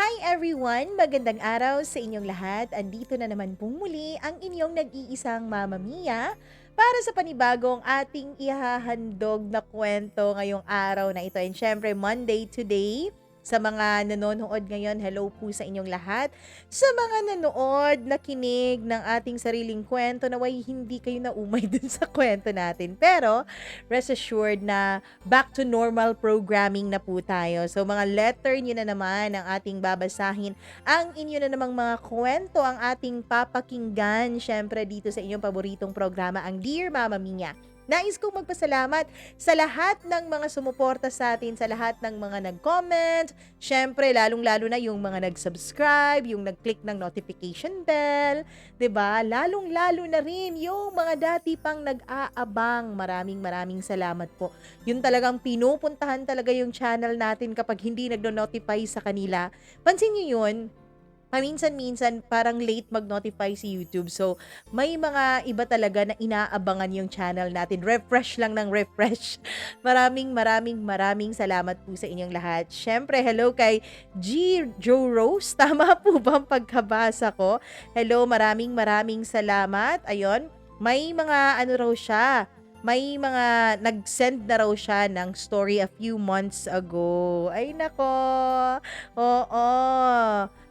Hi everyone! Magandang araw sa inyong lahat. Andito na naman pong muli ang inyong nag-iisang Mama Mia para sa panibagong ating ihahandog na kwento ngayong araw na ito. And syempre, Monday today. Sa mga nanonood ngayon, hello po sa inyong lahat. Sa mga nanood, nakinig ng ating sariling kwento, naway hindi kayo naumay dun sa kwento natin. Pero, rest assured na back to normal programming na po tayo. So mga letter nyo na naman ang ating babasahin. Ang inyo na namang mga kwento ang ating papakinggan. Syempre dito sa inyong paboritong programa, ang Dear Mama Mia. Nais kong magpasalamat sa lahat ng mga sumuporta sa atin, sa lahat ng mga nag-comment. Syempre, lalong-lalo na yung mga nag-subscribe, yung nag-click ng notification bell, 'di ba? Lalong-lalo na rin yung mga dati pang nag-aabang. Maraming salamat po. Yun talagang pinupuntahan talaga yung channel natin kapag hindi nagno-notify sa kanila. Pansin niyo yun? Paminsan-minsan parang late mag-notify si YouTube. So, may mga iba talaga na inaabangan yung channel natin. Refresh lang ng refresh. Maraming salamat po sa inyong lahat. Syempre, hello kay G. Joe Rose. Tama po ba ang pagkabasa ko? Hello, maraming salamat. Ayun, may mga ano raw siya. May mga nag-send na raw siya ng story a few months ago. Ay nako. Oo.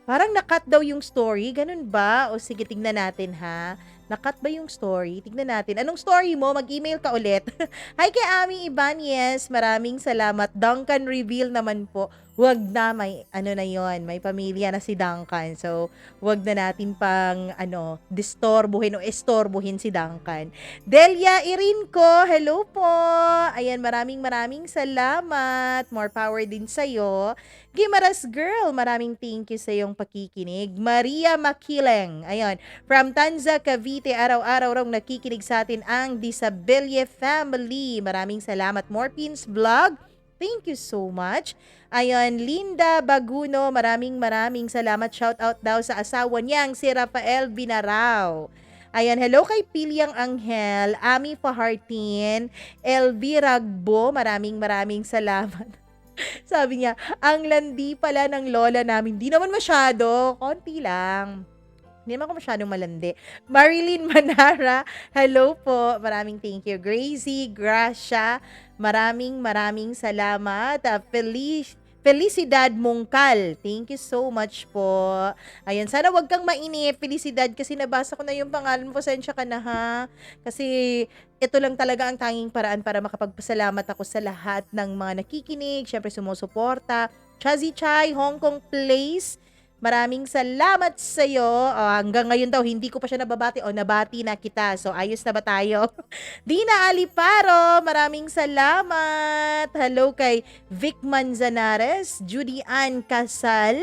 Parang nakat daw yung story, ganun ba? O sige, tignan natin ha. Nakat ba yung story? Tignan natin. Anong story mo? Mag-email ka ulit. Hi kay Ami Ibanez. Maraming salamat. Duncan Reveal naman po. Wag na, may ano na yon, may pamilya na si Duncan. So, wag na natin pang distorbuhin o estorbuhin si Duncan. Delia Irinco, hello po. Ayan, maraming salamat. More power din sa'yo. Gimaras Girl, maraming thank you sa iyong pakikinig. Maria Makileng, ayun, from Tanza, Cavite, araw-araw raw nakikinig sa atin ang Disabilie Family. Maraming salamat. Morpins Vlog, thank you so much. Ayun, Linda Baguno, maraming salamat. Shout out daw sa asawa niyang si Rafael Binarao. Ayan, hello kay Pilyang Anghel, Ami Fahartin, Elvira Ragbo, maraming salamat. Sabi niya, ang landi pala ng lola namin. Di naman masyado, konti lang. Hindi naman ako masyadong malandi. Marilyn Manara, hello po. Maraming thank you. Gracie, Gracia, maraming salamat. Felicidad Mongkal, thank you so much po. Ayan, sana wag kang mainip, Felicidad, kasi nabasa ko na yung pangalan mo. Pasensya ka na ha. Kasi ito lang talaga ang tanging paraan para makapagpasalamat ako sa lahat ng mga nakikinig, syempre sumusuporta. Chazi Chai, Hong Kong Place, maraming salamat sa'yo. Hanggang ngayon daw, hindi ko pa siya nababati o nabati na kita. So, ayos na ba tayo? Dina Aliparo, maraming salamat. Hello kay Vic Manzanares, Judy Ann Casal.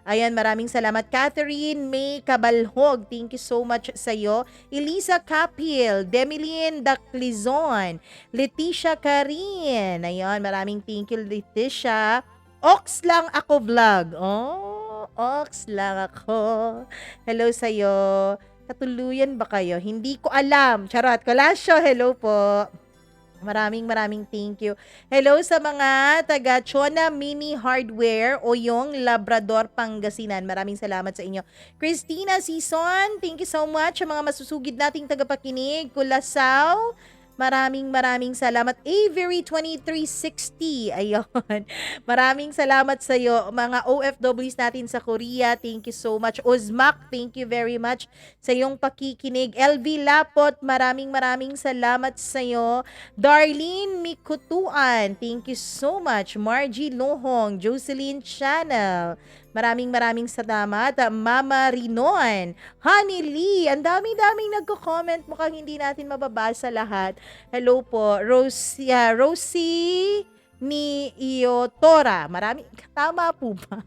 Ayan, maraming salamat. Catherine May Cabalhog, thank you so much sa'yo. Elisa Capil, Demilyn Daclizon, Leticia Karin. Ayan, maraming thank you, Leticia. Ox lang ako vlog. Ox lang ako. Hello sa'yo. Katuluyan ba kayo? Hindi ko alam. Charot. Colasio, hello po. Maraming thank you. Hello sa mga taga Chona Mini Hardware o yung Labrador, Pangasinan. Maraming salamat sa inyo. Christina Sison, thank you so much sa mga masusugid nating tagapakinig. Culasaw, maraming salamat. Avery 2360, ayun. Maraming salamat sa iyo. Mga OFWs natin sa Korea, thank you so much. Uzmak, thank you very much sa iyong pakikinig. LV Lapot, maraming salamat sa iyo. Darlene Mikutuan, thank you so much. Margie Lohong, Jocelyn Channel, maraming salamat. Mama Rinon, Honey Lee, ang daming nagko-comment, mukhang hindi natin mababasa lahat. Hello po, Rosie ni Iotora. Tama po ba?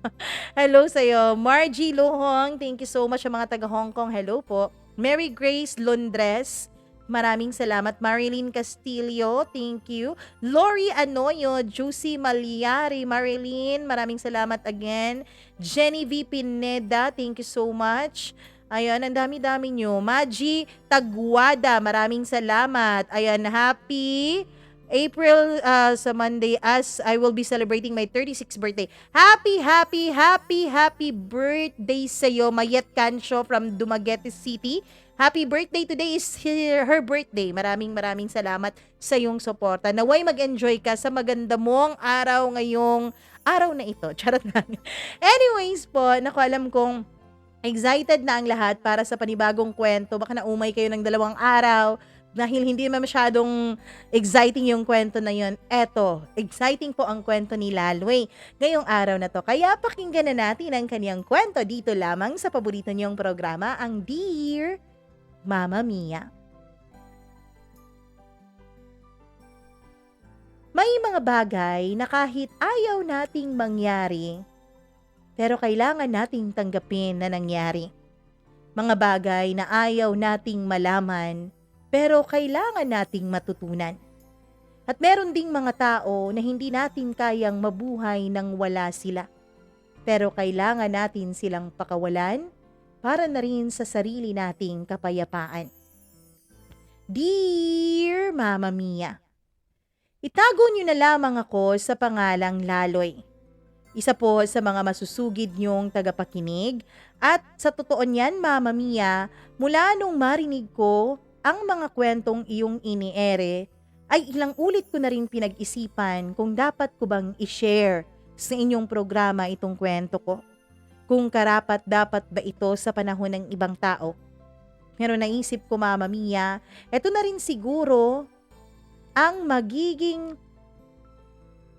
Hello sa iyo. Margie Lohong, thank you so much sa mga taga Hong Kong. Hello po. Mary Grace Londres, maraming salamat. Marilyn Castillo, thank you. Lori Anoyo, Juicy Malyari, Marilyn, maraming salamat again. Jenny V. Pineda, thank you so much. Ayan, ang dami nyo. Maji Tagwada, maraming salamat. Ayan, Happy April sa Monday as I will be celebrating my 36th birthday. Happy, happy, happy, happy birthday sa'yo, Mayet Cancio from Dumaguete City. Happy birthday. Today is her birthday. Maraming maraming salamat sa iyong suporta. Naway mag-enjoy ka sa maganda mong araw ngayong araw na ito. Charot lang. Anyways po, naku, alam kong excited na ang lahat para sa panibagong kwento. Baka naumay kayo ng 2 araw dahil hindi naman masyadong exciting yung kwento na yun. Eto, exciting po ang kwento ni Laloy ngayong araw na to. Kaya pakinggan na natin ang kaniyang kwento dito lamang sa paborito niyong programa, ang Dear Mama Mia. May mga bagay na kahit ayaw nating mangyari, pero kailangan nating tanggapin na nangyari. Mga bagay na ayaw nating malaman, pero kailangan nating matutunan. At meron ding mga tao na hindi natin kayang mabuhay nang wala sila. Pero kailangan natin silang pakawalan para na rin sa sarili nating kapayapaan. Dear Mama Mia, itago niyo na lamang ako sa pangalang Laloy. Isa po sa mga masusugid niyong tagapakinig at sa totoo niyan, Mama Mia, mula nung marinig ko ang mga kwentong iyong iniere, ay ilang ulit ko na rin pinag-isipan kung dapat ko bang i-share sa inyong programa itong kwento ko. Kung karapat-dapat ba ito sa panahon ng ibang tao. Pero naisip ko, Mama Mia, eto na rin siguro ang magiging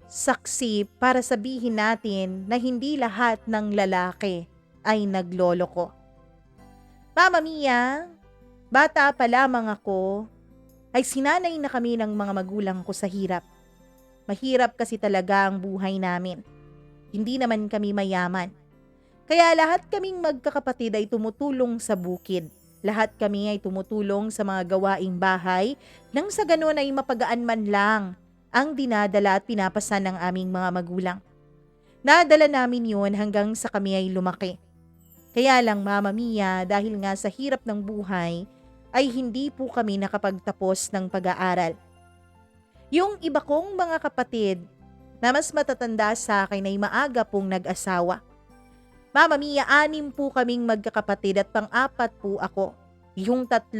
saksi para sabihin natin na hindi lahat ng lalaki ay nagloloko. Mama Mia, bata pa lamang ako, ay sinanay na kami ng mga magulang ko sa hirap. Mahirap kasi talaga ang buhay namin. Hindi naman kami mayaman. Kaya lahat kaming magkakapatid ay tumutulong sa bukid. Lahat kami ay tumutulong sa mga gawaing bahay nang sa ganon ay mapagaan man lang ang dinadala at pinapasan ng aming mga magulang. Nadala namin yun hanggang sa kami ay lumaki. Kaya lang, Mama Mia, dahil nga sa hirap ng buhay, ay hindi po kami nakapagtapos ng pag-aaral. Yung iba kong mga kapatid na mas matatanda sa akin ay maaga pong nag-asawa. Mama Mia, 6 po kaming magkakapatid at 4 po ako. Yung 3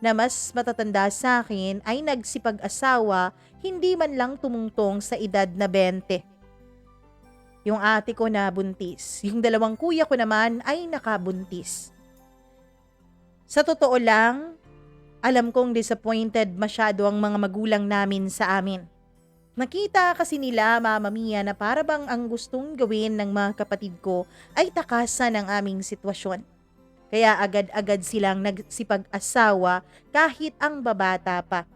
na mas matatanda sa akin ay nagsipag-asawa, hindi man lang tumungtong sa edad na 20. Yung ate ko na buntis, yung 2 kuya ko naman ay nakabuntis. Sa totoo lang, alam kong disappointed masyado ang mga magulang namin sa amin. Nakita kasi nila, Mama Mia, na para bang ang gustong gawin ng mga kapatid ko ay takasan ang aming sitwasyon. Kaya agad-agad silang nagsipag-asawa kahit ang babata pa.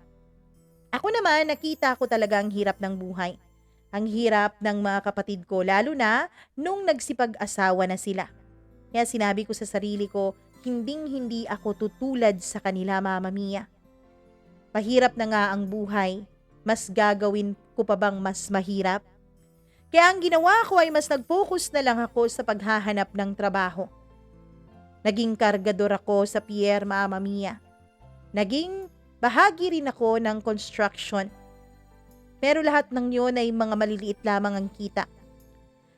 Ako naman, nakita ko talaga ang hirap ng buhay. Ang hirap ng mga kapatid ko, lalo na nung nagsipag-asawa na sila. Kaya sinabi ko sa sarili ko, hinding-hindi ako tutulad sa kanila, Mama Mia. Pahirap na nga ang buhay, mas gagawin ko pa bang mas mahirap? Kaya ang ginawa ko ay mas nag-focus na lang ako sa paghahanap ng trabaho. Naging kargador ako sa pier, Mama Mia. Naging bahagi rin ako ng construction. Pero lahat ng yun ay mga maliliit lamang ang kita.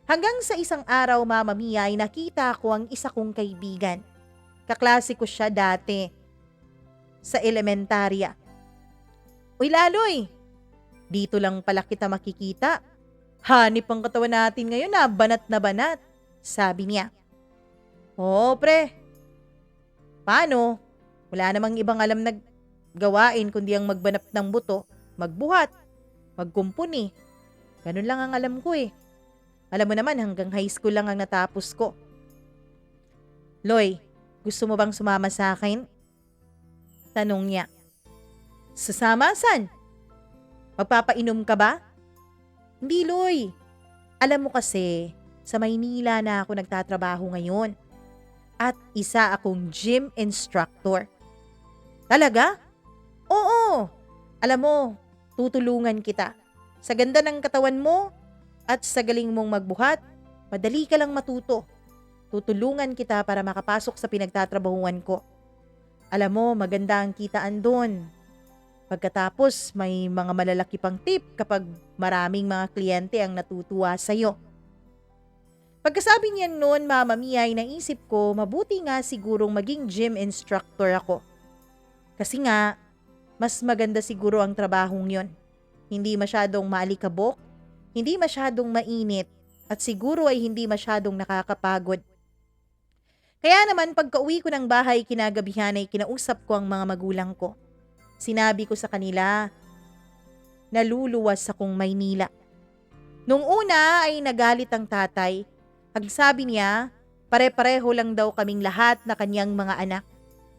Hanggang sa isang araw, Mama Mia, ay nakita ko ang isa kong kaibigan. Kaklase ko siya dati sa elementarya. Uy, Laloy, dito lang pala kita makikita. Hanip ang katawan natin ngayon na banat na banat, sabi niya. Oo, pre. Paano? Wala namang ibang alam na gawain kundi ang magbanap ng buto, magbuhat, magkumpuni. Ganun lang ang alam ko eh. Alam mo naman, hanggang high school lang ang natapos ko. Loy, gusto mo bang sumama sa akin? Tanong niya. Sasama saan? Magpapainom ka ba? Hindi, Loy. Alam mo kasi, sa Maynila na ako nagtatrabaho ngayon. At isa akong gym instructor. Talaga? Oo. Alam mo, tutulungan kita. Sa ganda ng katawan mo at sa galing mong magbuhat, madali ka lang matuto. Tutulungan kita para makapasok sa pinagtatrabahuan ko. Alam mo, maganda ang kitaan doon. Pagkatapos may mga malalaki pang tip kapag maraming mga kliyente ang natutuwa sa'yo. Pagkasabi niyan noon, Mama Mia, ay naisip ko mabuti nga sigurong maging gym instructor ako. Kasi nga, mas maganda siguro ang trabahong yon. Hindi masyadong maalikabok, hindi masyadong mainit, at siguro ay hindi masyadong nakakapagod. Kaya naman pagka-uwi ko ng bahay kinagabihan ay kinausap ko ang mga magulang ko. Sinabi ko sa kanila, naluluwas akong Maynila. Nung una ay nagalit ang tatay. Ang sabi niya, pare-pareho lang daw kaming lahat na kanyang mga anak.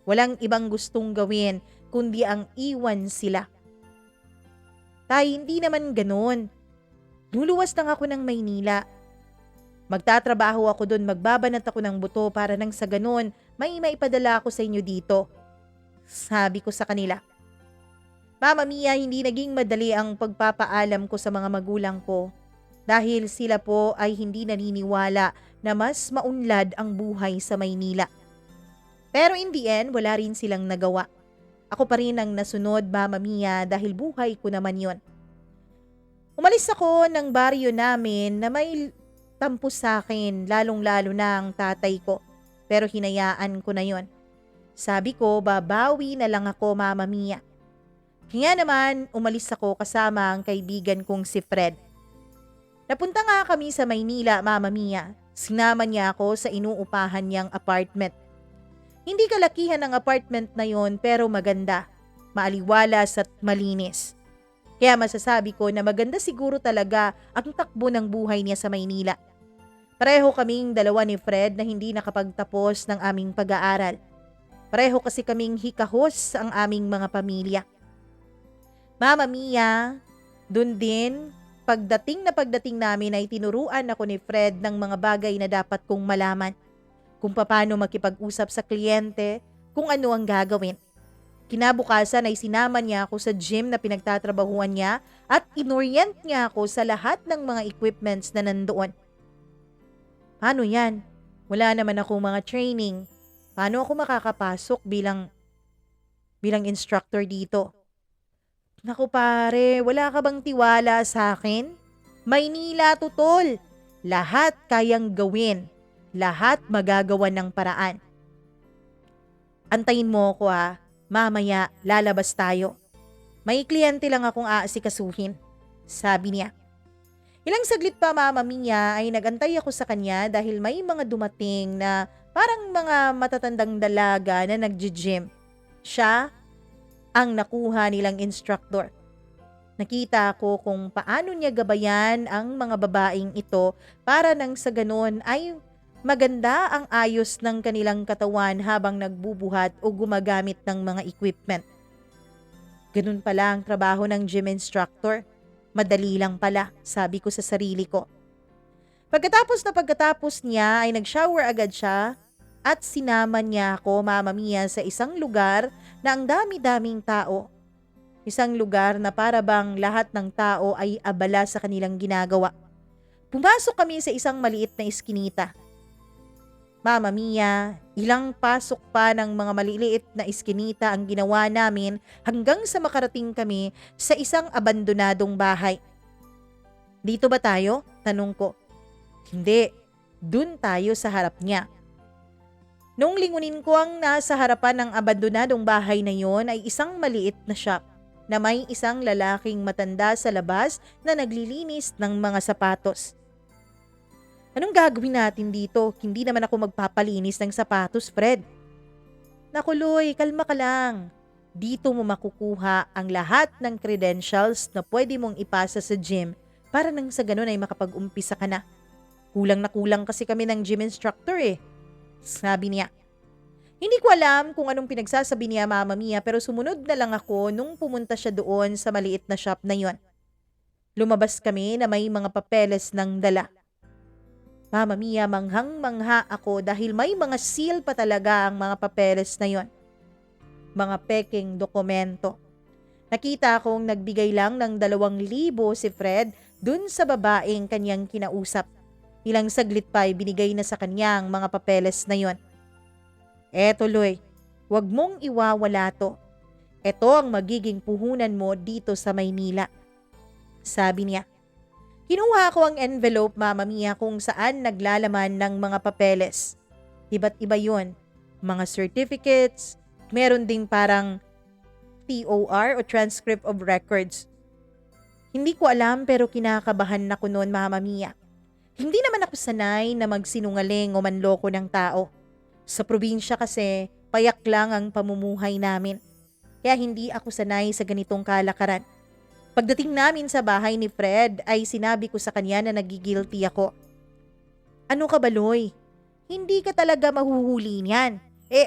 Walang ibang gustong gawin kundi ang iwan sila. Tay, hindi naman ganun. Luluwas lang ako ng Maynila. Magtatrabaho ako doon, magbabanat ako ng buto para nang sa ganun may maipadala ako sa inyo dito. Sabi ko sa kanila. Mama Mia, hindi naging madali ang pagpapaalam ko sa mga magulang ko dahil sila po ay hindi naniniwala na mas maunlad ang buhay sa Maynila. Pero in the end, wala rin silang nagawa. Ako pa rin ang nasunod, Mama Mia, dahil buhay ko naman yon. Umalis ako ng baryo namin na may tampo sa akin, lalong-lalo na ang tatay ko. Pero hinayaan ko na yon. Sabi ko, babawi na lang ako, Mama Mia. Kaya naman, umalis ako kasama ang kaibigan kong si Fred. Napunta nga kami sa Maynila, Mama Mia. Sinama niya ako sa inuupahan niyang apartment. Hindi kalakihan ang apartment na yon pero maganda, maaliwalas at malinis. Kaya masasabi ko na maganda siguro talaga ang takbo ng buhay niya sa Maynila. Pareho kaming dalawa ni Fred na hindi nakapagtapos ng aming pag-aaral. Pareho kasi kaming hikahos ang aming mga pamilya. Mama Mia, dun din, pagdating namin ay tinuruan ako ni Fred ng mga bagay na dapat kong malaman. Kung paano makipag-usap sa kliyente, kung ano ang gagawin. Kinabukasan ay sinama niya ako sa gym na pinagtatrabahuan niya at inorient niya ako sa lahat ng mga equipments na nandoon. Paano yan? Wala naman akong mga training. Paano ako makakapasok bilang instructor dito? Naku pare, wala ka bang tiwala sa akin? Maynila tutol. Lahat kayang gawin. Lahat magagawa ng paraan. Antayin mo ako ha. Mamaya lalabas tayo. May kliyente lang akong aasikasuhin. Sabi niya. Ilang saglit pa, Mama Mia, ay nagantay ako sa kanya dahil may mga dumating na parang mga matatandang dalaga na nagji-gym. Siya ang nakuha nilang instructor. Nakita ko kung paano niya gabayan ang mga babaeng ito para nang sa ganoon ay maganda ang ayos ng kanilang katawan habang nagbubuhat o gumagamit ng mga equipment. Ganun pala ang trabaho ng gym instructor. Madali lang pala, sabi ko sa sarili ko. Pagkatapos niya ay nag-shower agad siya at sinama niya ako, Mama Mia, sa isang lugar na ang dami-daming tao. Isang lugar na para bang lahat ng tao ay abala sa kanilang ginagawa. Pumasok kami sa isang maliit na iskinita. Mama Mia, ilang pasok pa ng mga maliliit na iskinita ang ginawa namin hanggang sa makarating kami sa isang abandonadong bahay. Dito ba tayo? Tanong ko. Hindi, dun tayo sa harap niya. Nung lingunin ko ang nasa harapan ng abandonadong bahay na yon ay isang maliit na shop na may isang lalaking matanda sa labas na naglilinis ng mga sapatos. Anong gagawin natin dito? Hindi naman ako magpapalinis ng sapatos, Fred. Naku, Loy, kalma ka lang. Dito mo makukuha ang lahat ng credentials na pwede mong ipasa sa gym para nang sa ganun ay makapag-umpisa ka na. Kulang na kulang kasi kami ng gym instructor eh. Sabi niya. Hindi ko alam kung anong pinagsasabi niya, Mama Mia, pero sumunod na lang ako nung pumunta siya doon sa maliit na shop na yon. Lumabas kami na may mga papeles ng dala. Mama Mia, manghang-mangha ako dahil may mga seal pa talaga ang mga papeles na yon. Mga peking dokumento. Nakita akong nagbigay lang ng 2,000 si Fred dun sa babaeng kanyang kinausap. Ilang saglit pa ay binigay na sa kanya ang mga papeles na yon. Eto, Loy, wag mong iwawala to. Ito ang magiging puhunan mo dito sa Maynila. Sabi niya. Kinuha ko ang envelope, Mama Mia, kung saan naglalaman ng mga papeles. Iba't iba yun. Mga certificates, meron ding parang TOR o transcript of records. Hindi ko alam pero kinakabahan ako noon, Mama Mia. Hindi naman ako sanay na magsinungaling o manloko ng tao. Sa probinsya kasi, payak lang ang pamumuhay namin. Kaya hindi ako sanay sa ganitong kalakaran. Pagdating namin sa bahay ni Fred ay sinabi ko sa kanya na nagigilty ako. Ano ka ba, Loy? Hindi ka talaga mahuhuli niyan.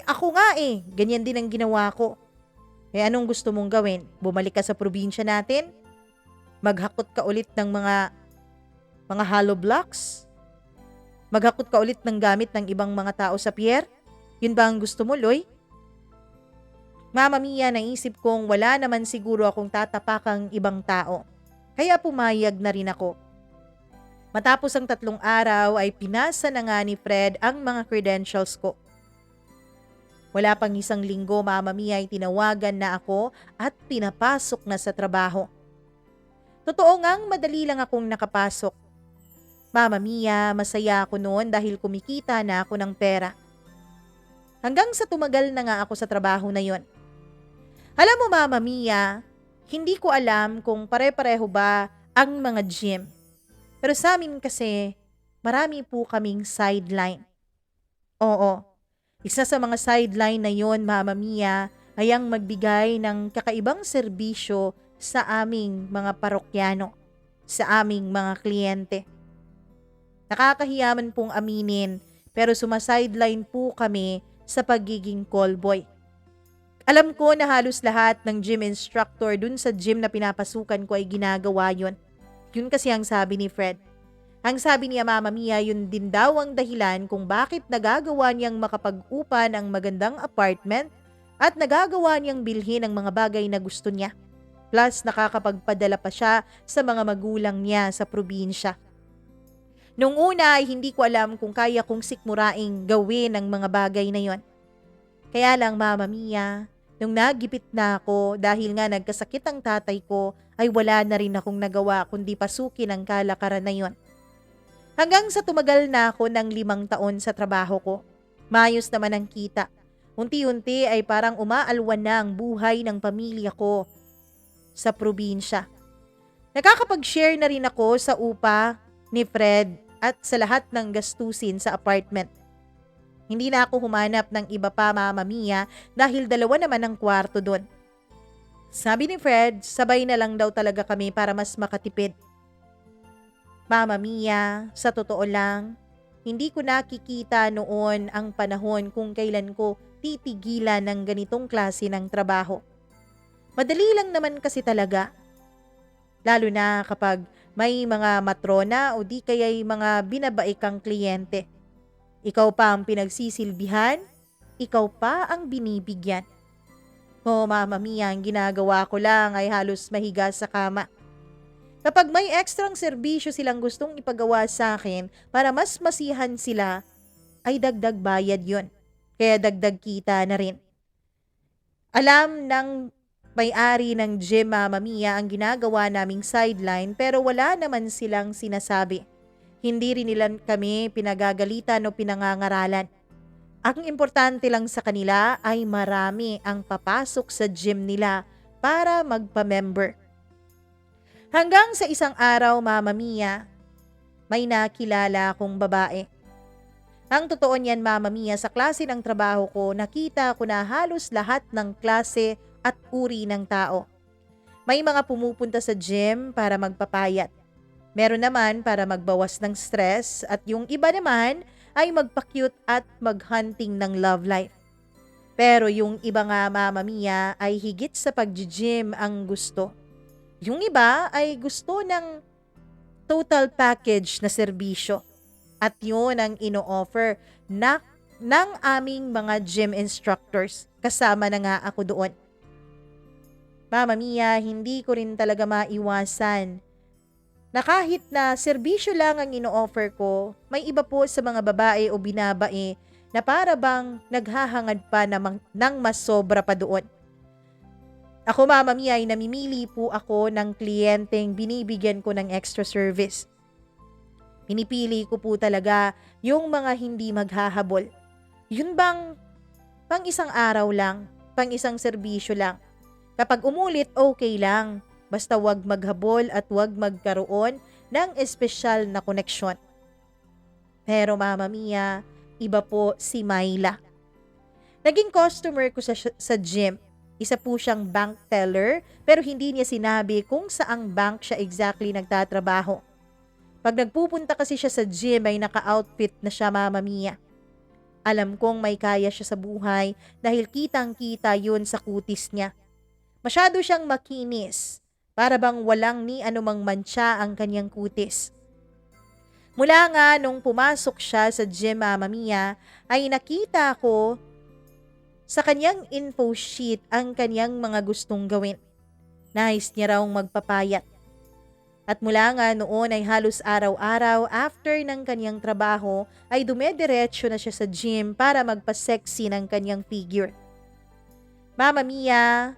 Ako nga ganyan din ang ginawa ko. Anong gusto mong gawin? Bumalik ka sa probinsya natin? Maghakot ka ulit ng mga hollow blocks? Maghakot ka ulit ng gamit ng ibang mga tao sa pier? Yun ba ang gusto mo, Loy? Mama Mia, naisip kong wala naman siguro akong tatapakang ibang tao. Kaya pumayag na rin ako. Matapos ang 3 araw ay pinasa na nga ni Fred ang mga credentials ko. Wala pang 1 linggo, Mama Mia, ay tinawagan na ako at pinapasok na sa trabaho. Totoo ngang madali lang akong nakapasok. Mama Mia, masaya ako noon dahil kumikita na ako ng pera. Hanggang sa tumagal na nga ako sa trabaho na yon. Alam mo, Mama Mia, hindi ko alam kung pare-pareho ba ang mga gym. Pero sa amin kasi, marami po kaming sideline. Oo, isa sa mga sideline na yon, Mama Mia, ay ang magbigay ng kakaibang serbisyo sa aming mga parokyano, sa aming mga kliyente. Nakakahiyaman pong aminin, pero sumasideline po kami sa pagiging callboy. Alam ko na halos lahat ng gym instructor dun sa gym na pinapasukan ko ay ginagawa yun. Yun kasi ang sabi ni Fred. Ang sabi niya, Mama Mia, yun din daw ang dahilan kung bakit nagagawa niyang makapag-upa ng magandang apartment at nagagawa niyang bilhin ang mga bagay na gusto niya. Plus, nakakapagpadala pa siya sa mga magulang niya sa probinsya. Nung una ay hindi ko alam kung kaya kong sikmuraing gawin ang mga bagay na yon. Kaya lang, Mama Mia, nung nagipit na ako dahil nga nagkasakit ang tatay ko, ay wala na rin akong nagawa kundi pasukin ang kalakaran na yon. Hanggang sa tumagal na ako ng 5 taon sa trabaho ko. Maayos naman ang kita. Unti-unti ay parang umaalwan na ang buhay ng pamilya ko sa probinsya. Nakakapag-share na rin ako sa upa ni Fred at sa lahat ng gastusin sa apartment. Hindi na ako humanap ng iba pa, Mama Mia, dahil 2 naman ang kwarto doon. Sabi ni Fred, sabay na lang daw talaga kami para mas makatipid. Mama Mia, sa totoo lang, hindi ko nakikita noon ang panahon kung kailan ko titigilan ng ganitong klase ng trabaho. Madali lang naman kasi talaga. Lalo na kapag may mga matrona o di kaya'y mga binabaikang kliyente. Ikaw pa ang pinagsisilbihan, ikaw pa ang binibigyan. Mama Mia, ang ginagawa ko lang ay halos mahiga sa kama. Kapag may ekstrang serbisyo silang gustong ipagawa sa akin para mas masihan sila, ay dagdag bayad yon. Kaya dagdag kita na rin. Alam ng may-ari ng gym, Mama Mia, ang ginagawa naming sideline pero wala naman silang sinasabi. Hindi rin nila kami pinagagalitan o pinangangaralan. Ang importante lang sa kanila ay marami ang papasok sa gym nila para magpa-member. Hanggang sa isang araw, Mama Mia, may nakilala akong babae. Ang totoo niyan, Mama Mia, sa klase ng trabaho ko, nakita ko na halos lahat ng klase at uri ng tao. May mga pumupunta sa gym para magpapayat. Meron naman para magbawas ng stress at yung iba naman ay magpa-cute at mag-hunting ng love life. Pero yung iba nga, Mama Mia, ay higit sa pag-gym ang gusto. Yung iba ay gusto ng total package na serbisyo. At yun ang ino-offer ng aming mga gym instructors. Kasama na nga ako doon. Mama Mia, hindi ko rin talaga maiwasan na kahit na serbisyo lang ang ino-offer ko, may iba po sa mga babae o binabae na para bang naghahangad pa ng mas sobra pa doon. Ako, Mama Mia, ay namimili po ako ng kliyenteng binibigyan ko ng extra service. Pinipili ko po talaga yung mga hindi maghahabol. Yun bang pang isang araw lang, pang isang serbisyo lang. Kapag umulit, okay lang. Basta wag maghabol at wag magkaroon ng espesyal na koneksyon. Pero Mama Mia, iba po si Myla. Naging customer ko sa gym. Isa po siyang bank teller pero hindi niya sinabi kung saang bank siya exactly nagtatrabaho. Pag nagpupunta kasi siya sa gym ay naka-outfit na siya, Mama Mia. Alam kong may kaya siya sa buhay dahil kitang-kita yun sa kutis niya. Masyado siyang makinis, para bang walang ni anumang mantsa ang kanyang kutis. Mula nga nung pumasok siya sa gym, Mama Mia, ay nakita ko sa kanyang info sheet ang kanyang mga gustong gawin. Nais niya raw magpapayat. At mula nga noon ay halos araw-araw after ng kanyang trabaho ay dumediretso na siya sa gym para magpa-sexy ng kanyang figure. Mama Mia,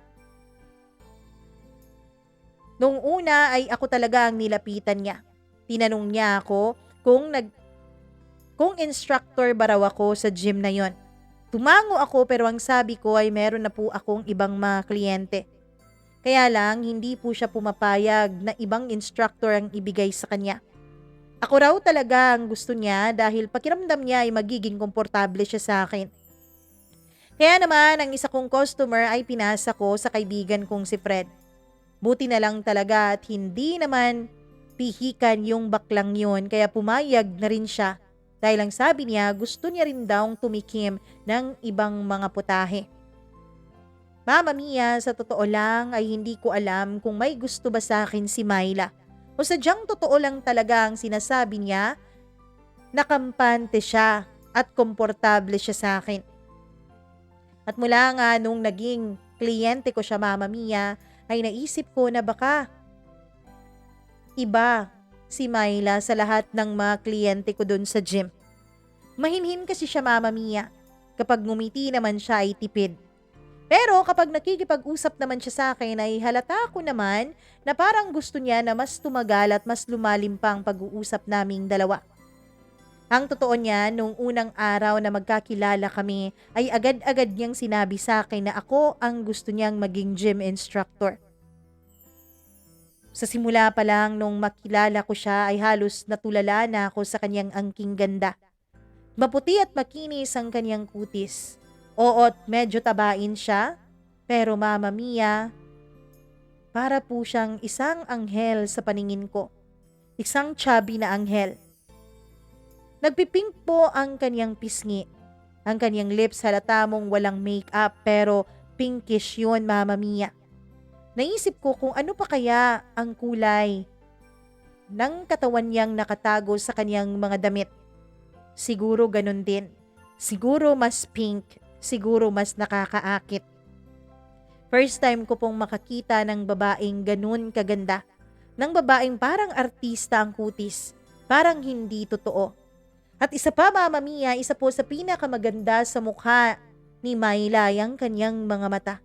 nung una ay ako talaga ang nilapitan niya. Tinanong niya ako kung instructor ba raw ako sa gym na yon. Tumango ako pero ang sabi ko ay meron na po akong ibang mga kliyente. Kaya lang hindi po siya pumapayag na ibang instructor ang ibigay sa kanya. Ako raw talaga ang gusto niya dahil pakiramdam niya ay magiging komportable siya sa akin. Kaya naman ang isa kong customer ay pinasa ko sa kaibigan kong si Fred. Buti na lang talaga at hindi naman pihikan yung baklang yun kaya pumayag na rin siya dahil ang sabi niya gusto niya rin daw tumikim ng ibang mga putahe. Mama Mia, sa totoo lang ay hindi ko alam kung may gusto ba sa akin si Myla o sadyang totoo lang talaga ang sinasabi niya na kampante siya at komportable siya sa akin. At mula nga nung naging kliyente ko siya, Mama Mia, ay naisip ko na baka iba si Myla sa lahat ng mga kliyente ko doon sa gym. Mahinhin kasi siya, Mama Mia. Kapag ngumiti naman siya ay tipid. Pero kapag nakikipag-usap naman siya sa akin ay halata ko naman na parang gusto niya na mas tumagal at mas lumalim pa ang pag-uusap naming dalawa. Ang totoo niya, nung unang araw na magkakilala kami ay agad-agad niyang sinabi sa akin na ako ang gusto niyang maging gym instructor. Sa simula pa lang nung makilala ko siya ay halos natulala na ako sa kanyang angking ganda. Maputi at makinis ang kanyang kutis. Oo't medyo tabain siya, pero Mama Mia, para po siyang isang anghel sa paningin ko. Isang chubby na anghel. Nagpipink po ang kanyang pisngi. Ang kanyang lips halata mong walang makeup pero pinkish yun, Mama Mia. Naisip ko kung ano pa kaya ang kulay ng katawan niyang nakatago sa kanyang mga damit. Siguro ganun din. Siguro mas pink. Siguro mas nakakaakit. First time ko pong makakita ng babaeng ganun kaganda. Ng babaeng parang artista ang kutis. Parang hindi totoo. At isa pa, Mama Mia, isa po sa pinakamaganda sa mukha ni Myla ang kanyang mga mata.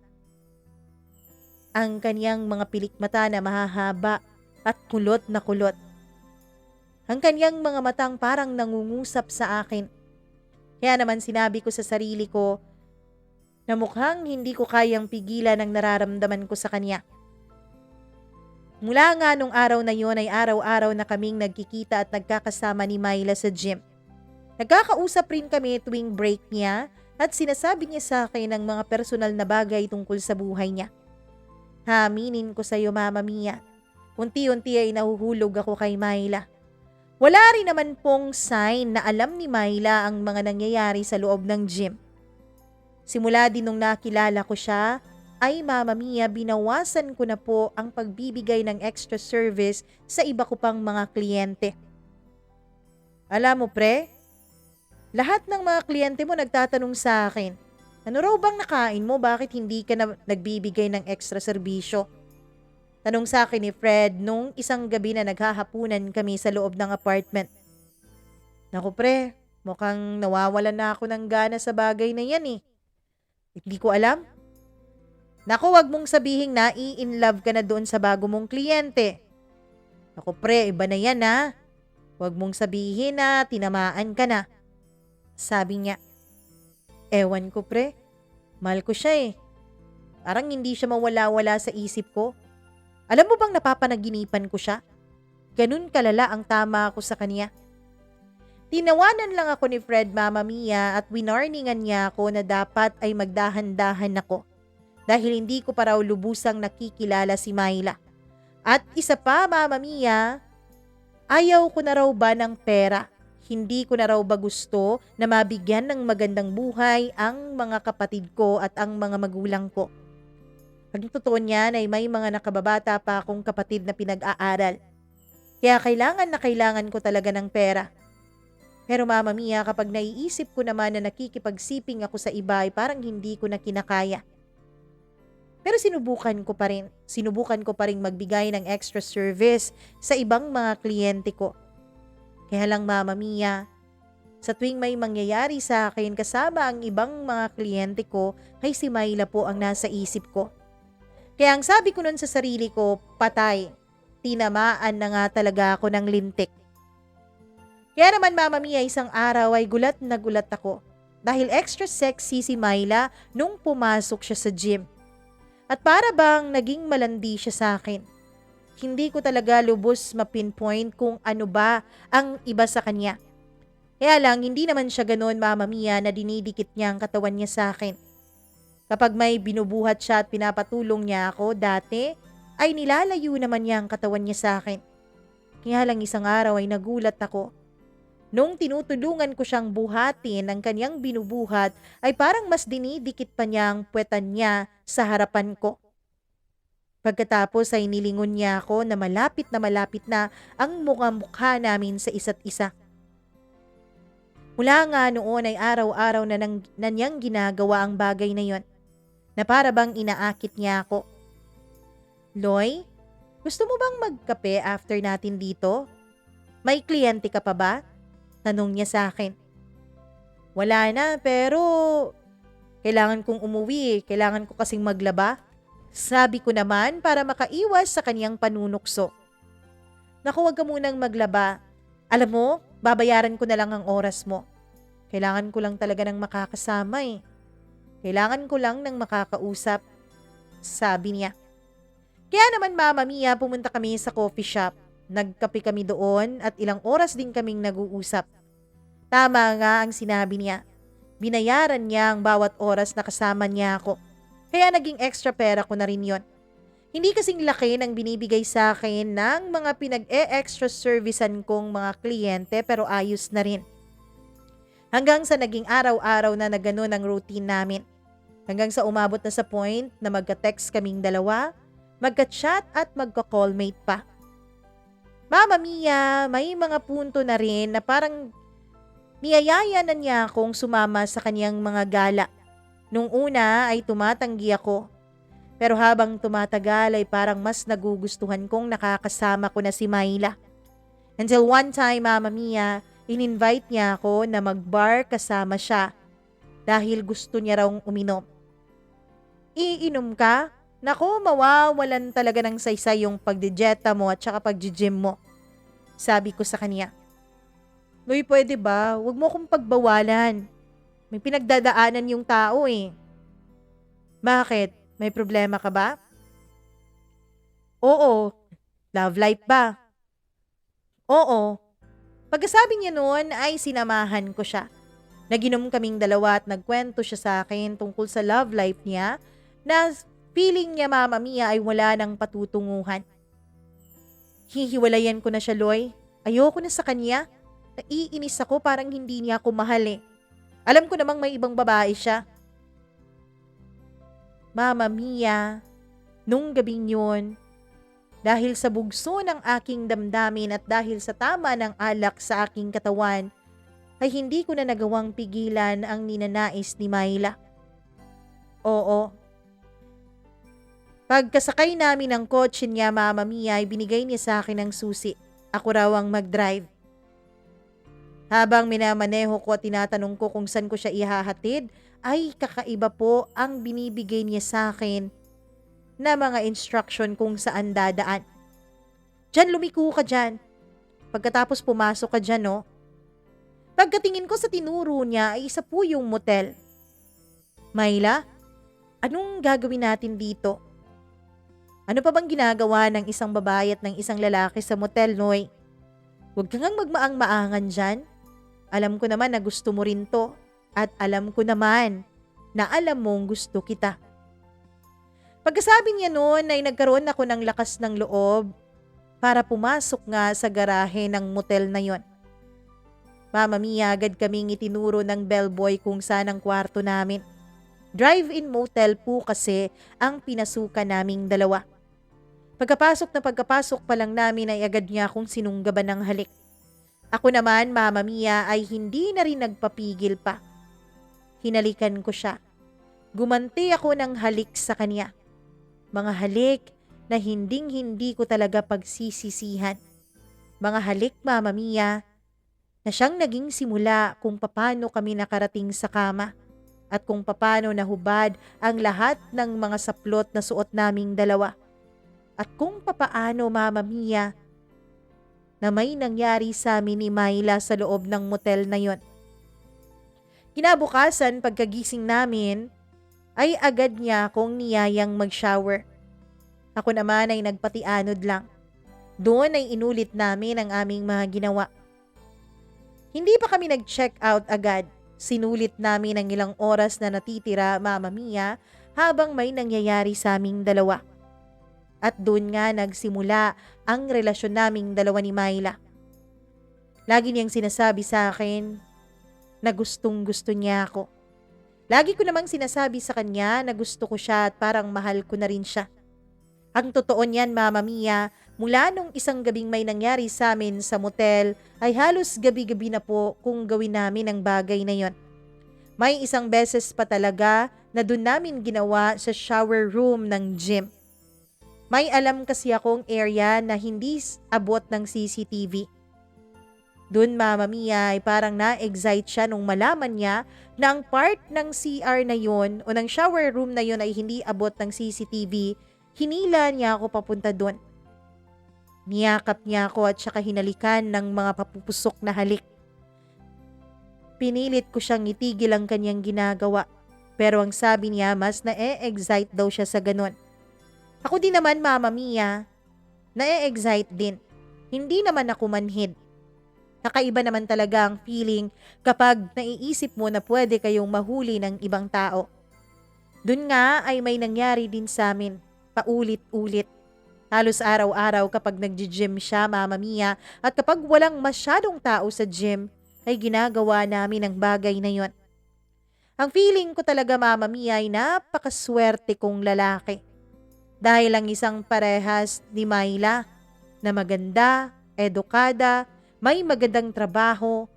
Ang kanyang mga pilik mata na mahahaba at kulot na kulot. Ang kanyang mga matang parang nangungusap sa akin. Kaya naman sinabi ko sa sarili ko na mukhang hindi ko kayang pigilan ang nararamdaman ko sa kanya. Mula nga nung araw na yun ay araw-araw na kaming nagkikita at nagkakasama ni Myla sa gym. Nagkakausap rin kami tuwing break niya at sinasabi niya sa akin ng mga personal na bagay tungkol sa buhay niya. Haminin ko sa iyo, Mama Mia, unti-unti ay nahuhulog ako kay Myla. Wala rin naman pong sign na alam ni Myla ang mga nangyayari sa loob ng gym. Simula din nung nakilala ko siya, ay Mama Mia, binawasan ko na po ang pagbibigay ng extra service sa iba ko pang mga kliyente. Alam mo pre, lahat ng mga kliyente mo nagtatanong sa akin, ano raw bang nakain mo, bakit hindi ka na nagbibigay ng extra serbisyo? Tanong sa akin ni Fred nung isang gabi na naghahapunan kami sa loob ng apartment. Naku pre, mukhang nawawalan na ako ng gana sa bagay na yan eh. Hindi ko alam. Naku, wag mong sabihing na in love ka na doon sa bago mong kliyente. Naku pre, iba na yan ha. Wag mong sabihin na tinamaan ka na. Sabi niya. Ewan ko pre, mahal ko siya eh. Parang hindi siya mawala-wala sa isip ko. Alam mo bang napapanaginipan ko siya? Ganun kalala ang tama ako sa kanya. Tinawanan lang ako ni Fred, Mama Mia, at winarningan niya ako na dapat ay magdahan-dahan ako dahil hindi ko pa raw lubusang nakikilala si Myla. At isa pa, Mama Mia, ayaw ko na raw ba ng pera? Hindi ko na raw ba gusto na mabigyan ng magandang buhay ang mga kapatid ko at ang mga magulang ko? Ang totoo niyan ay may mga nakababata pa akong kapatid na pinag-aaral. Kaya kailangan ko talaga ng pera. Pero Mama Mia, kapag naiisip ko naman na nakikipagsiping ako sa iba ay parang hindi ko na kinakaya. Pero sinubukan ko pa rin. Sinubukan ko pa rin magbigay ng extra service sa ibang mga kliyente ko. Kaya lang Mama Mia, sa tuwing may mangyayari sa akin kasama ang ibang mga kliyente ko, ay si Myla po ang nasa isip ko. Kaya ang sabi ko nun sa sarili ko, patay. Tinamaan na nga talaga ako ng lintik. Kaya naman Mama Mia, isang araw ay gulat na gulat ako dahil extra sexy si Myla nung pumasok siya sa gym. At para bang naging malandi siya sa akin. Hindi ko talaga lubos mapinpoint kung ano ba ang iba sa kanya. Kaya lang hindi naman siya ganoon Mama Mia na dinidikit niya ang katawan niya sa akin. Kapag may binubuhat siya at pinapatulong niya ako dati, ay nilalayo naman niya ang katawan niya sa akin. Kaya lang isang araw ay nagulat ako. Nung tinutulungan ko siyang buhatin ang kanyang binubuhat ay parang mas dinidikit pa niya ang puwetan niya sa harapan ko. Pagkatapos ay nilingon niya ako na malapit na ang mukha-mukha namin sa isa't isa. Mula nga noon ay araw-araw na niyang ginagawa ang bagay na yon, na para bang inaakit niya ako. Loy, gusto mo bang magkape after natin dito? May kliyente ka pa ba? Tanong niya sa akin. Wala na, pero kailangan kong umuwi. Kailangan ko kasing maglaba. Sabi ko naman para makaiwas sa kaniyang panunukso. Naku, huwag ka munang maglaba. Alam mo, babayaran ko na lang ang oras mo. Kailangan ko lang talaga ng makakasama eh. Kailangan ko lang ng makakausap. Sabi niya. Kaya naman Mama Mia, pumunta kami sa coffee shop. Nagkape kami doon at ilang oras din kaming nag-uusap. Tama nga ang sinabi niya. Binayaran niya ang bawat oras na kasama niya ako. Kaya naging extra pera ko na rin yon. Hindi kasing laki ng binibigay sa akin ng mga pinag-e-extra servicean kong mga kliyente pero ayos na rin. Hanggang sa naging araw-araw na gano'n ang routine namin. Hanggang sa umabot na sa point na magka-text kaming dalawa, magka-chat at magka-callmate pa. Mama Mia, may mga punto na rin na parang niyayaya na niya akong sumama sa kanyang mga gala. Nung una ay tumatanggi ako. Pero habang tumatagal ay parang mas nagugustuhan kong nakakasama ko na si Myla. Until one time, Mama Mia, in-invite niya ako na mag-bar kasama siya dahil gusto niya raw uminom. Iinom ka? Naku, mawawalan talaga ng saysay yung pagdijeta mo at saka pag-gym mo. Sabi ko sa kanya. Loy, pwede ba? Huwag mo akong pagbawalan. May pinagdadaanan yung tao eh. Bakit? May problema ka ba? Oo. Love life ba? Oo. Pagkasabi niya noon ay sinamahan ko siya. Naginom kaming dalawa at nagkwento siya sa akin tungkol sa love life niya na feeling niya Mama Mia ay wala ng patutunguhan. Hihiwalayan ko na siya, Loy. Ayoko na sa kanya. Naiinis ako parang hindi niya ako mahal eh. Alam ko namang may ibang babae siya. Mama Mia, nung gabing yun, dahil sa bugso ng aking damdamin at dahil sa tama ng alak sa aking katawan, ay hindi ko na nagawang pigilan ang ninanais ni Myla. Oo. Pagkasakay namin ng kotse niya, Mama Mia, ay binigay niya sa akin ang susi. Ako raw ang mag-drive. Habang minamaneho ko at tinatanong ko kung saan ko siya ihahatid, ay kakaiba po ang binibigay niya sa akin na mga instruction kung saan dadaan. Diyan, lumiko ka dyan. Pagkatapos pumasok ka dyan, no? Pagkatingin ko sa tinuro niya ay isa po yung motel. Myla, anong gagawin natin dito? Ano pa bang ginagawa ng isang babae at ng isang lalaki sa motel, Noy? Huwag kang magmaang-maangan dyan. Alam ko naman na gusto mo rin to. At alam ko naman na alam mong gusto kita. Pagkasabi niya noon ay nagkaroon ako ng lakas ng loob para pumasok nga sa garahe ng motel na yon. Mama Mia, agad kaming itinuro ng bellboy kung saan ang kwarto namin. Drive-in motel po kasi ang pinasukan naming dalawa. Pagkapasok pa lang namin ay agad niya akong sinunggaban ng halik. Ako naman, Mama Mia, ay hindi na rin nagpapigil pa. Hinalikan ko siya. Gumanti ako ng halik sa kanya. Mga halik na hinding-hindi ko talaga pagsisisihan. Mga halik, Mama Mia, na siyang naging simula kung paano kami nakarating sa kama at kung paano nahubad ang lahat ng mga saplot na suot naming dalawa. At kung papaano, Mama Mia, na may nangyari sa amin ni Myla sa loob ng motel na yon. Kinabukasan, pagkagising namin, ay agad niya akong niyayang mag-shower. Ako naman ay nagpatianod lang. Doon ay inulit namin ang aming mga ginawa. Hindi pa kami nag-check out agad. Sinulit namin ang ilang oras na natitira, Mama Mia, habang may nangyayari sa aming dalawa. At doon nga nagsimula ang relasyon naming dalawa ni Myla. Lagi niyang sinasabi sa akin na gustong-gusto niya ako. Lagi ko namang sinasabi sa kanya na gusto ko siya at parang mahal ko na rin siya. Ang totoo niyan, Mama Mia, mula nung isang gabing may nangyari sa amin sa motel ay halos gabi-gabi na po kung gawin namin ang bagay na yon. May isang beses pa talaga na doon namin ginawa sa shower room ng gym. May alam kasi akong area na hindi abot ng CCTV. Doon, Mama Mia, ay parang na-excite siya nung malaman niya na ang part ng CR na yon o ng shower room na yon ay hindi abot ng CCTV. Hinila niya ako papunta doon. Niyakap niya ako at saka hinalikan ng mga papupusok na halik. Pinilit ko siyang itigil ang kanyang ginagawa. Pero ang sabi niya, mas na-excite daw siya sa ganon. Ako din naman, Mama Mia, na-excite din. Hindi naman ako manhid. Kakaiba naman talaga ang feeling kapag naiisip mo na pwede kayong mahuli ng ibang tao. Doon nga ay may nangyari din sa amin, paulit-ulit. Halos araw-araw kapag nag-gym siya, Mama Mia, at kapag walang masyadong tao sa gym, ay ginagawa namin ang bagay na yon. Ang feeling ko talaga, Mama Mia, ay napakaswerte kong lalaki. Dahil ang isang parehas ni Myla na maganda, edukada, may magandang trabaho,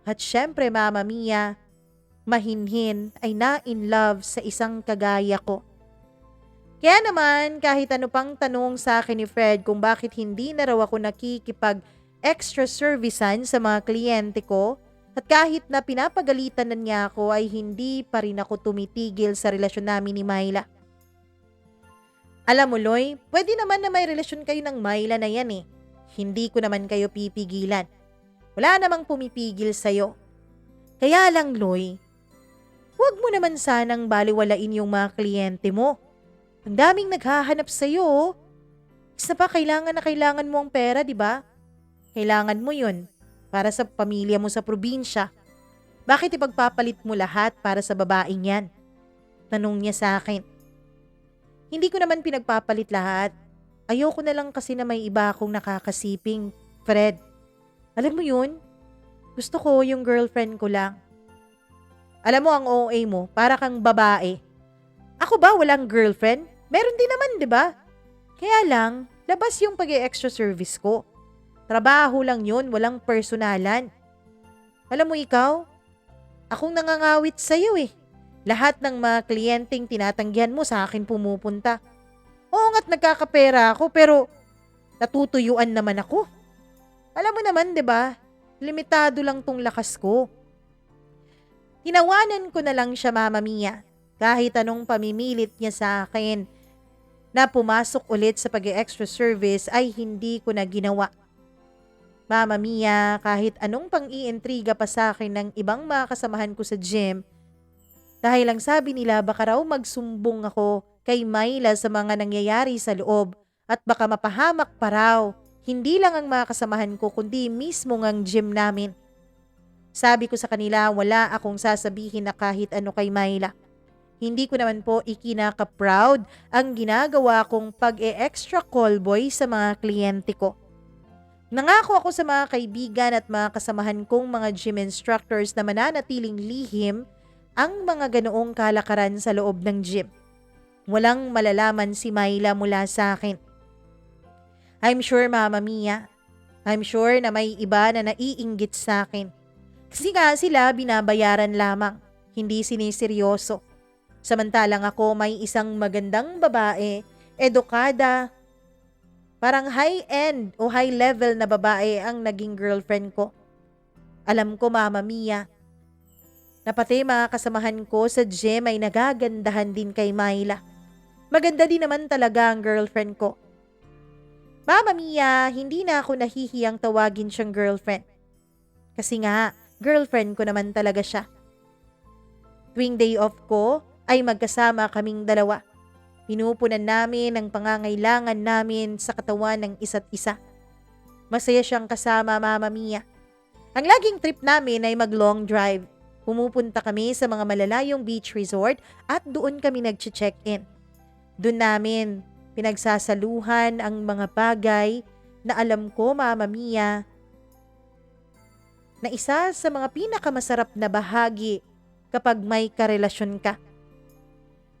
at syempre, Mama Mia, mahinhin ay na-in love sa isang kagaya ko. Kaya naman, kahit ano pang tanong sa akin ni Fred kung bakit hindi na raw ako nakikipag-extra servicean sa mga kliyente ko, at kahit na pinapagalitan na niya ako ay hindi pa rin ako tumitigil sa relasyon namin ni Myla. Alam mo, Loy, pwede naman na may relasyon kayo ng Myla na yan eh. Hindi ko naman kayo pipigilan. Wala namang pumipigil sa'yo. Kaya lang, Loy, huwag mo naman sanang baliwalain yung mga kliyente mo. Ang daming naghahanap sa'yo, oh. Isa pa, kailangan na kailangan mo ang pera, di ba? Kailangan mo yun para sa pamilya mo sa probinsya. Bakit ipagpapalit mo lahat para sa babaeng yan? Tanong niya sa akin. Hindi ko naman pinagpapalit lahat. Ayoko na lang kasi na may iba akong nakakasiping, Fred. Alam mo yun? Gusto ko yung girlfriend ko lang. Alam mo ang OA mo, para kang babae. Ako ba walang girlfriend? Meron din naman, di ba? Kaya lang, labas yung pag-extra service ko. Trabaho lang yun, walang personalan. Alam mo ikaw, akong nangangawit sa'yo eh. Lahat ng mga kliyenteng tinatanggihan mo sa akin pumupunta. Oo nga't nagkakapera ako pero natutuyuan naman ako. Alam mo naman, 'di ba? Limitado lang tong lakas ko. Tinawanan ko na lang siya, Mama Mia. Kahit anong pamimilit niya sa akin na pumasok ulit sa pag-extra service ay hindi ko na ginawa. Mama Mia, kahit anong pang-iintriga pa sa akin ng ibang mga kasamahan ko sa gym, dahil lang sabi nila baka raw magsumbong ako kay Myla sa mga nangyayari sa loob at baka mapahamak pa raw, hindi lang ang mga kasamahan ko kundi mismo ang gym namin. Sabi ko sa kanila wala akong sasabihin na kahit ano kay Myla. Hindi ko naman po ikinaka-proud ang ginagawa kong pag-e-extra callboy sa mga kliyente ko. Nangako ako sa mga kaibigan at mga kasamahan kong mga gym instructors na mananatiling lihim ang mga ganoong kalakaran sa loob ng gym. Walang malalaman si Myla mula sa akin. I'm sure, Mama Mia. I'm sure na may iba na naiinggit sa akin. Kasi nga sila binabayaran lamang, hindi siniseryoso. Samantalang ako may isang magandang babae, edukada, parang high-end o high-level na babae ang naging girlfriend ko. Alam ko, Mama Mia, na pati mga kasamahan ko sa gym ay nagagandahan din kay Myla. Maganda din naman talaga ang girlfriend ko. Mama Mia, hindi na ako nahihiyang tawagin siyang girlfriend. Kasi nga, girlfriend ko naman talaga siya. Tuwing day off ko, ay magkasama kaming dalawa. Pinupunan namin ang pangangailangan namin sa katawan ng isa't isa. Masaya siyang kasama, Mama Mia. Ang laging trip namin ay mag-long drive. Pumupunta kami sa mga malalayong beach resort at doon kami nag-check-in. Doon namin pinagsasaluhan ang mga bagay na alam ko, Mama Mia, na isa sa mga pinakamasarap na bahagi kapag may karelasyon ka.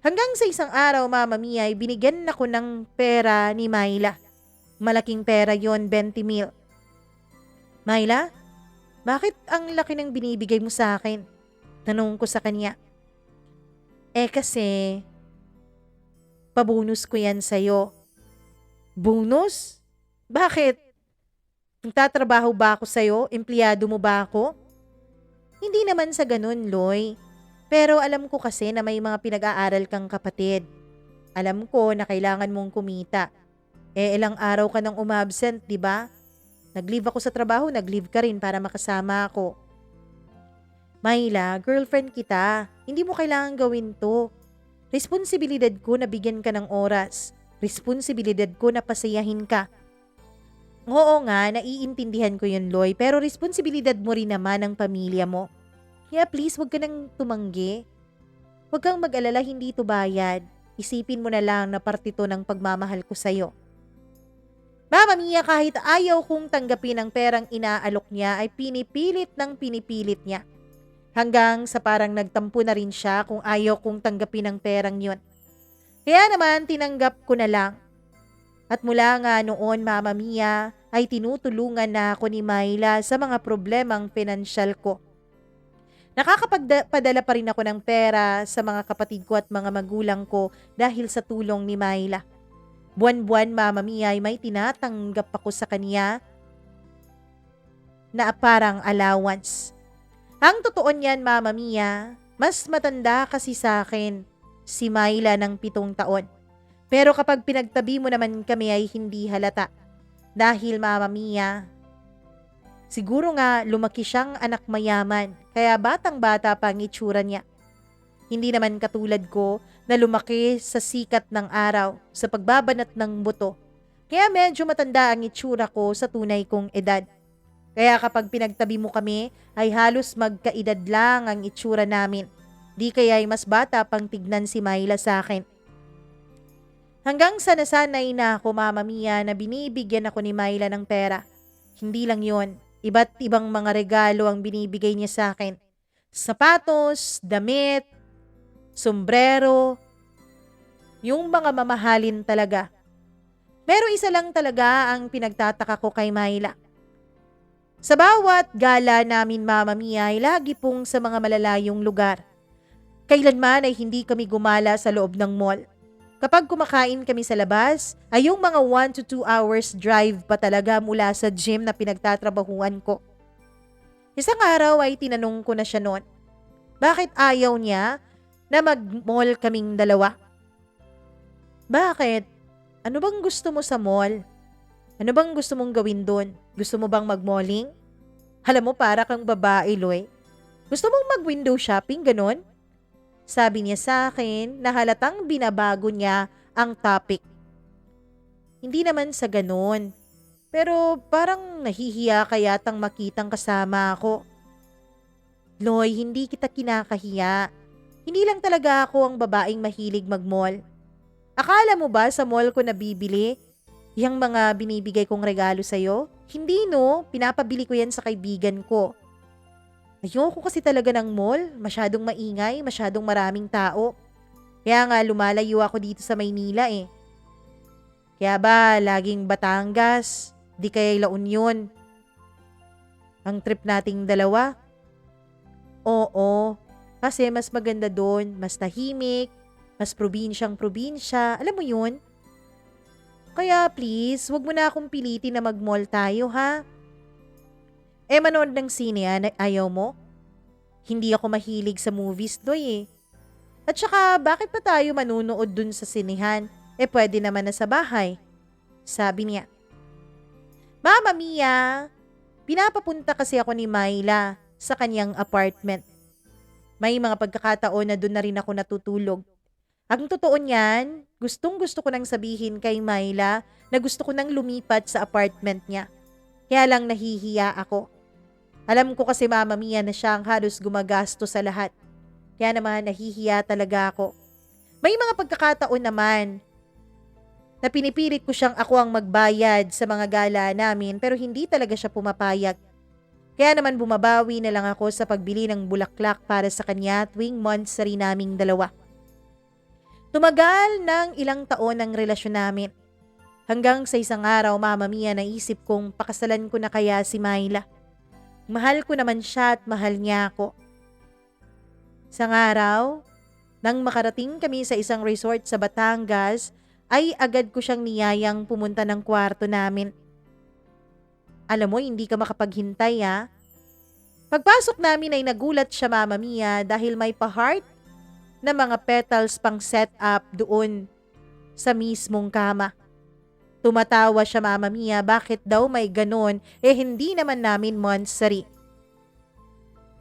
Hanggang sa isang araw, Mama Mia, ay binigyan ako ng pera ni Myla. Malaking pera yon, 20 mil. Myla, bakit ang laki ng binibigay mo sa akin? Tanong ko sa kanya. Kasi, pabonus ko yan sa'yo. Bonus? Bakit? Nagtatrabaho ba ako sa'yo? Empleyado mo ba ako? Hindi naman sa ganun, Loy. Pero alam ko kasi na may mga pinag-aaral kang kapatid. Alam ko na kailangan mong kumita. Ilang araw ka nang umabsent, di ba? Nag-leave ako sa trabaho, nag-leave ka rin para makasama ako. Myla, girlfriend kita. Hindi mo kailangan gawin to. Responsibilidad ko na bigyan ka ng oras. Responsibilidad ko na pasayahin ka. Oo nga, naiintindihan ko yun, Loy, pero responsibilidad mo rin naman ang pamilya mo. Kaya please, wag ka nang tumanggi. Wag kang mag-alala, hindi to bayad. Isipin mo na lang na parte to ng pagmamahal ko sa'yo. Mama Mia, kahit ayaw kong tanggapin ang perang inaalok niya, ay pinipilit niya. Hanggang sa parang nagtampo na rin siya kung ayaw kong tanggapin ang perang yun. Kaya naman, tinanggap ko na lang. At mula nga noon, Mama Mia, ay tinutulungan na ako ni Myla sa mga problemang pinansyal ko. Nakakapagpadala pa rin ako ng pera sa mga kapatid ko at mga magulang ko dahil sa tulong ni Myla. Buwan-buwan, Mama Mia, ay may tinatanggap ako sa kanya na parang allowance. Ang totoo niyan, Mama Mia, mas matanda kasi sa akin si Myla ng 7 taon. Pero kapag pinagtabi mo naman kami ay hindi halata. Dahil, Mama Mia, siguro nga lumaki siyang anak mayaman, kaya batang-bata pa ang itsura niya. Hindi naman katulad ko na lumaki sa sikat ng araw, sa pagbabanat ng buto. Kaya medyo matanda ang itsura ko sa tunay kong edad. Kaya kapag pinagtabi mo kami, ay halos magkaedad lang ang itsura namin. Di kaya ay mas bata pang tignan si Myla sa akin. Hanggang sa nasanay na ako, Mama Mia, na binibigyan ako ni Myla ng pera. Hindi lang yon, iba't ibang mga regalo ang binibigay niya sa akin. Sapatos, damit, sombrero, yung mga mamahalin talaga. Pero isa lang talaga ang pinagtataka ko kay Myla. Sa bawat gala namin, Mama Mia, ay lagi pong sa mga malalayong lugar. Kailanman ay hindi kami gumala sa loob ng mall. Kapag kumakain kami sa labas, ay yung mga 1 to 2 hours drive pa talaga mula sa gym na pinagtatrabahuan ko. Isang araw ay tinanong ko na siya noon, bakit ayaw niya na mag-mall kaming dalawa? Bakit? Ano bang gusto mo sa mall? Ano bang gusto mong gawin doon? Gusto mo bang mag-malling? Alam mo, para kang babae, Loy. Gusto mong mag-window shopping, ganon? Sabi niya sa akin na halatang binabago niya ang topic. Hindi naman sa ganon. Pero parang nahihiya ka yatang makitang kasama ako. Loy, hindi kita kinakahiya. Hindi lang talaga ako ang babaeng mahilig mag-mall. Akala mo ba sa mall ko nabibili yung mga binibigay kong regalo sa'yo? Hindi no, pinapabili ko yan sa kaibigan ko. Ayoko kasi talaga ng mall, masyadong maingay, masyadong maraming tao. Kaya nga lumalayo ako dito sa Maynila eh. Kaya ba laging Batangas, di kaya La Union? Ang trip nating dalawa? Oo, kasi mas maganda doon, mas tahimik, mas probinsyang probinsya, alam mo yun? Kaya please, wag mo na akong pilitin na mag-mall tayo ha. Manood ng sine ayaw mo? Hindi ako mahilig sa movies doy eh. At saka bakit pa tayo manunood dun sa sinehan? Pwede naman na sa bahay. Sabi niya. Mama Mia, pinapapunta kasi ako ni Myla sa kanyang apartment. May mga pagkakataon na doon na rin ako natutulog. Ang totoo niyan, gustong-gusto ko nang sabihin kay Myla na gusto ko nang lumipat sa apartment niya. Kaya lang nahihiya ako. Alam ko kasi Mama Mia na siya ang halos gumagasto sa lahat. Kaya naman nahihiya talaga ako. May mga pagkakataon naman na pinipilit ko siyang ako ang magbayad sa mga gala namin pero hindi talaga siya pumapayag. Kaya naman bumabawi na lang ako sa pagbili ng bulaklak para sa kanya tuwing monthsary naming dalawa. Tumagal ng ilang taon ang relasyon namin. Hanggang sa isang araw, Mama Mia, naisip kong pakasalan ko na kaya si Myla. Mahal ko naman siya at mahal niya ako. Isang araw, nang makarating kami sa isang resort sa Batangas, ay agad ko siyang niyayang pumunta ng kwarto namin. Alam mo, hindi ka makapaghintay ha. Pagpasok namin ay nagulat siya Mama Mia dahil may pa-heart na mga petals pang set up doon sa mismong kama. Tumatawa siya Mama Mia, bakit daw may ganon hindi naman namin monthsary.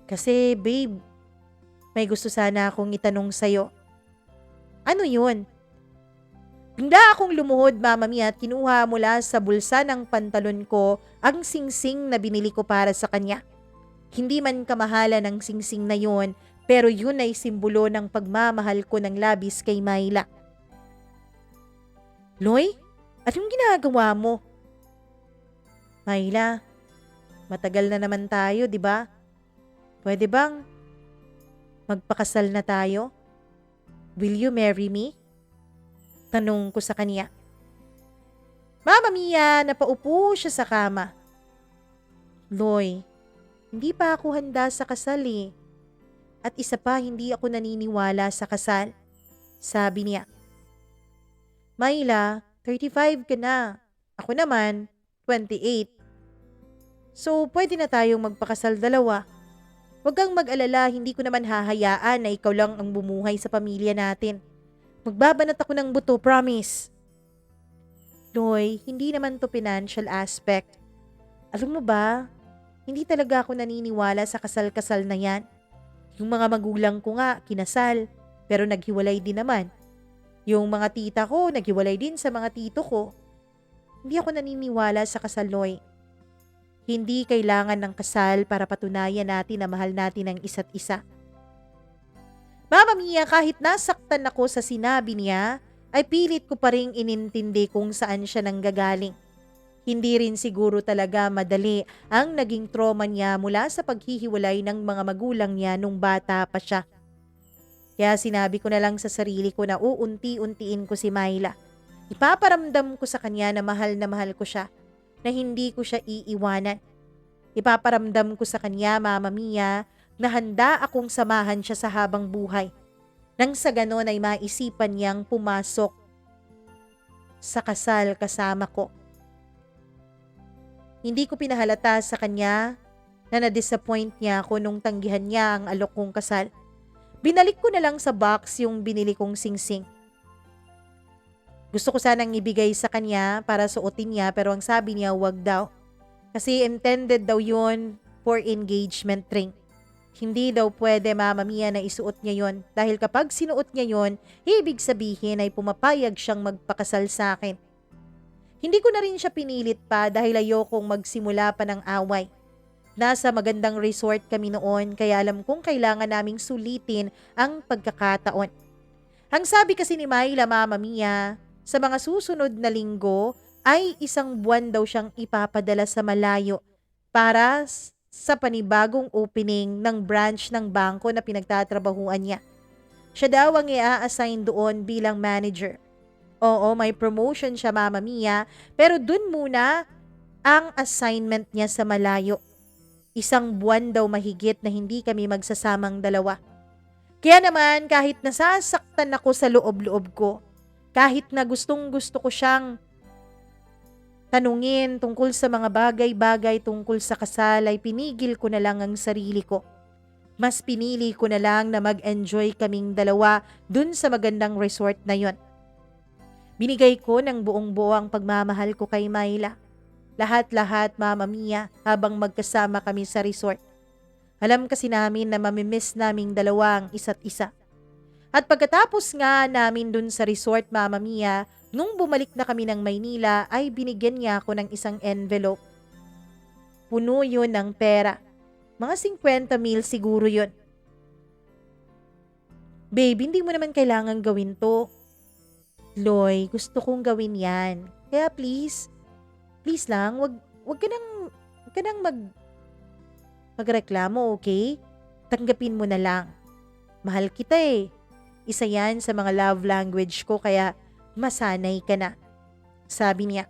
Kasi babe, may gusto sana akong itanong sa'yo. Ano yun? Bigla akong lumuhod Mama Mia at kinuha mula sa bulsa ng pantalon ko ang singsing na binili ko para sa kanya. Hindi man kamahala ng singsing na yun, pero yun ay simbolo ng pagmamahal ko ng labis kay Myla. Loy, anong ginagawa mo? Myla, matagal na naman tayo, di ba? Pwede bang magpakasal na tayo? Will you marry me? Tanong ko sa kanya. Mama Mia, napaupo siya sa kama. Loy, hindi pa ako handa sa kasal eh. At isa pa, hindi ako naniniwala sa kasal. Sabi niya. Myla, 35 ka na. Ako naman, 28. So, pwede na tayong magpakasal dalawa. Huwag kang mag-alala, hindi ko naman hahayaan na ikaw lang ang bumuhay sa pamilya natin. Magbabanat ako ng buto, promise. Loy, hindi naman to financial aspect. Alam mo ba, hindi talaga ako naniniwala sa kasal-kasal na yan. Yung mga magulang ko nga, kinasal, pero naghiwalay din naman. Yung mga tita ko, naghiwalay din sa mga tito ko. Hindi ako naniniwala sa kasal, Loy. Hindi kailangan ng kasal para patunayan natin na mahal natin ang isa't isa. Mama Mia, kahit nasaktan ako sa sinabi niya, ay pilit ko pa ring inintindi kung saan siya nanggagaling. Hindi rin siguro talaga madali ang naging trauma niya mula sa paghihiwalay ng mga magulang niya nung bata pa siya. Kaya sinabi ko na lang sa sarili ko na uunti-untiin ko si Myla. Ipaparamdam ko sa kanya na mahal ko siya, na hindi ko siya iiwanan. Ipaparamdam ko sa kanya, Mama Mia, na handa akong samahan siya sa habang buhay. Nang sa ganon ay maisipan niyang pumasok sa kasal kasama ko. Hindi ko pinahalata sa kanya na na-disappoint niya ako nung tanggihan niya ang alok kong kasal. Binalik ko na lang sa box yung binili kong singsing. Gusto ko sanang ibigay sa kanya para suotin niya pero ang sabi niya wag daw. Kasi intended daw yun for engagement ring. Hindi daw pwede Mama Mia na isuot niya yon dahil kapag sinuot niya yon, ibig sabihin ay pumapayag siyang magpakasal sa akin. Hindi ko na rin siya pinilit pa dahil ayokong magsimula pa ng away. Nasa magandang resort kami noon kaya alam kong kailangan naming sulitin ang pagkakataon. Ang sabi kasi ni Myla Mama Mia, sa mga susunod na linggo ay 1 buwan daw siyang ipapadala sa malayo para sa panibagong opening ng branch ng bangko na pinagtatrabahuan niya. Siya daw ang i-assign doon bilang manager. Oo, may promotion siya Mama Mia, pero dun muna ang assignment niya sa malayo. 1 buwan daw mahigit na hindi kami magsasamang dalawa. Kaya naman kahit nasasaktan ako sa loob-loob ko, kahit na gustong-gusto ko siyang tanungin tungkol sa mga bagay-bagay tungkol sa kasal ay pinigil ko na lang ang sarili ko. Mas pinili ko na lang na mag-enjoy kaming dalawa dun sa magandang resort na yon. Binigay ko ng buong-buo ang pagmamahal ko kay Myla. Lahat-lahat Mama Mia habang magkasama kami sa resort. Alam kasi namin na mamimiss naming dalawa ang isa't isa. At pagkatapos nga namin dun sa resort Mama Mia, nung bumalik na kami ng Maynila ay binigyan niya ako ng isang envelope. Puno yun ng pera. Mga 50,000 siguro yun. Babe, hindi mo naman kailangan gawin to. Loy, gusto kong gawin yan. Kaya please lang, wag ka nang magreklamo, okay? Tanggapin mo na lang. Mahal kita eh. Isa yan sa mga love language ko kaya masanay ka na. Sabi niya.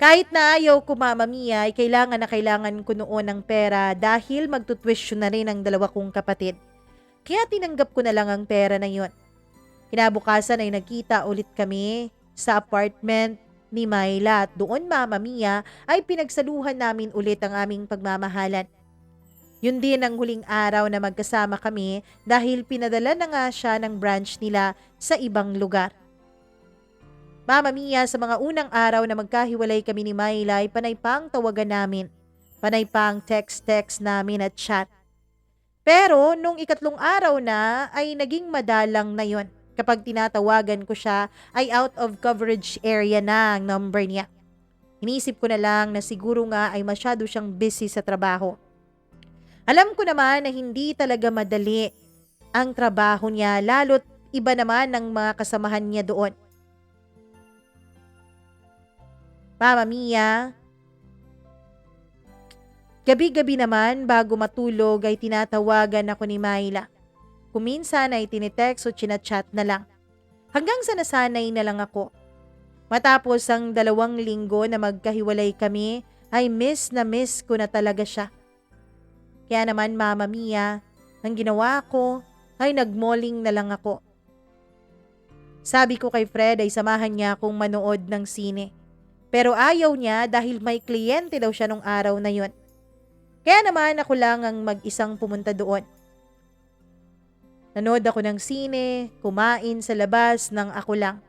Kahit na ayaw ko Mama Mia ay kailangan na kailangan ko noon ng pera dahil magtutuition na rin ang 2 kong kapatid. Kaya tinanggap ko na lang ang pera na yon. Kinabukasan ay nagkita ulit kami sa apartment ni Myla at doon Mama Mia ay pinagsaluhan namin ulit ang aming pagmamahalan. Yun din ang huling araw na magkasama kami dahil pinadala na nga siya ng branch nila sa ibang lugar. Mama Mia, sa mga unang araw na magkahiwalay kami ni Myla ay panay pang tawagan namin. Panay pang text namin at chat. Pero nung 2 araw na ay naging madalang na yon. Kapag tinatawagan ko siya ay out of coverage area na ang number niya. Inisip ko na lang na siguro nga ay masyado siyang busy sa trabaho. Alam ko naman na hindi talaga madali ang trabaho niya lalo't iba naman ng mga kasamahan niya doon. Mama Mia, gabi-gabi naman bago matulog ay tinatawagan ako ni Myla. Kuminsan ay tinitext o chinachat na lang. Hanggang sa nasanay na lang ako. Matapos ang 2 linggo na magkahiwalay kami, ay miss na miss ko na talaga siya. Kaya naman Mama Mia, ang ginawa ko ay nagmalling na lang ako. Sabi ko kay Fred ay samahan niya akong manood ng sine. Pero ayaw niya dahil may kliyente daw siya nung araw na yon. Kaya naman ako lang ang mag-isang pumunta doon. Nanood ako ng sine, kumain sa labas ng ako lang.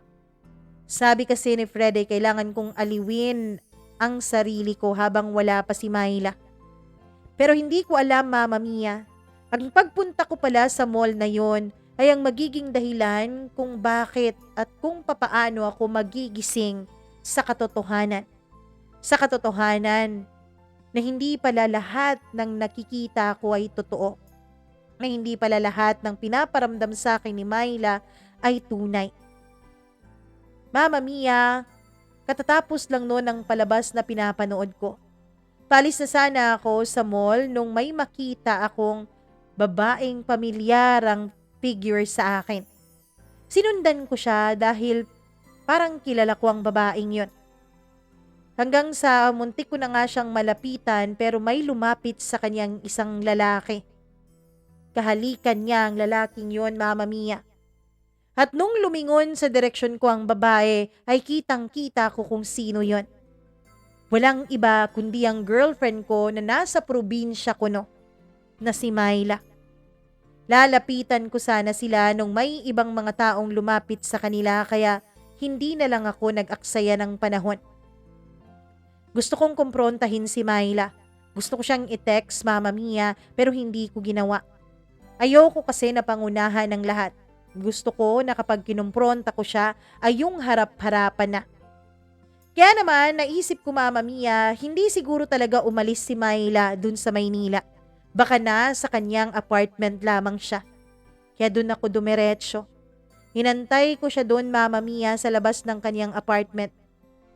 Sabi kasi ni Fred ay kailangan kong aliwin ang sarili ko habang wala pa si Myla. Pero hindi ko alam Mama Mia, ang pagpunta ko pala sa mall na yon ay ang magiging dahilan kung bakit at kung papaano ako magigising sa katotohanan. Sa katotohanan na hindi pala lahat ng nakikita ko ay totoo. Na hindi pala lahat ng pinaparamdam sa akin ni Myla ay tunay. Mama Mia, katatapos lang noon ang palabas na pinapanood ko. Palis na sana ako sa mall nung may makita akong babaeng pamilyarang figure sa akin. Sinundan ko siya dahil parang kilala ko ang babaeng yon. Hanggang sa muntik ko na nga siyang malapitan pero may lumapit sa kanyang isang lalaki. Kahalikan niya ang lalaking yon, Mama Mia. At nung lumingon sa direksyon ko ang babae, ay kitang-kita ko kung sino yon. Walang iba kundi ang girlfriend ko na nasa probinsya ko na si Myla. Lalapitan ko sana sila nung may ibang mga taong lumapit sa kanila kaya hindi na lang ako nag-aksaya ng panahon. Gusto kong kumprontahin si Myla. Gusto ko siyang i-text Mama Mia pero hindi ko ginawa. Ayoko kasi na pangunahan ng lahat. Gusto ko na kapag kinumpronta ko siya ay yung harap-harapan na. Kaya naman naisip ko Mama Mia, hindi siguro talaga umalis si Myla dun sa Maynila. Baka na sa kanyang apartment lamang siya. Kaya dun ako dumiretso. Hinantay ko siya doon Mama Mia sa labas ng kanyang apartment.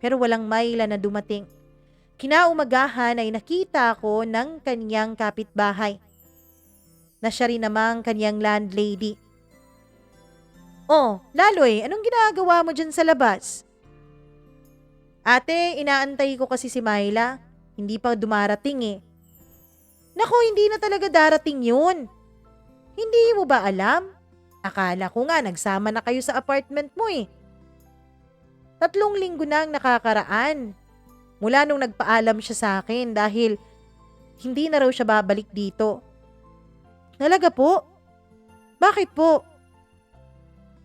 Pero walang Myla na dumating. Kinaumagahan ay nakita ko ng kanyang kapitbahay. Na siya rin namang kanyang landlady. Oh, Laloy, anong ginagawa mo dyan sa labas? Ate, inaantay ko kasi si Myla. Hindi pa dumarating eh. Naku, hindi na talaga darating yun. Hindi mo ba alam? Akala ko nga nagsama na kayo sa apartment mo eh. 3 linggo na ang nakakaraan. Mula nung nagpaalam siya sa akin dahil hindi na raw siya babalik dito. Talaga po? Bakit po?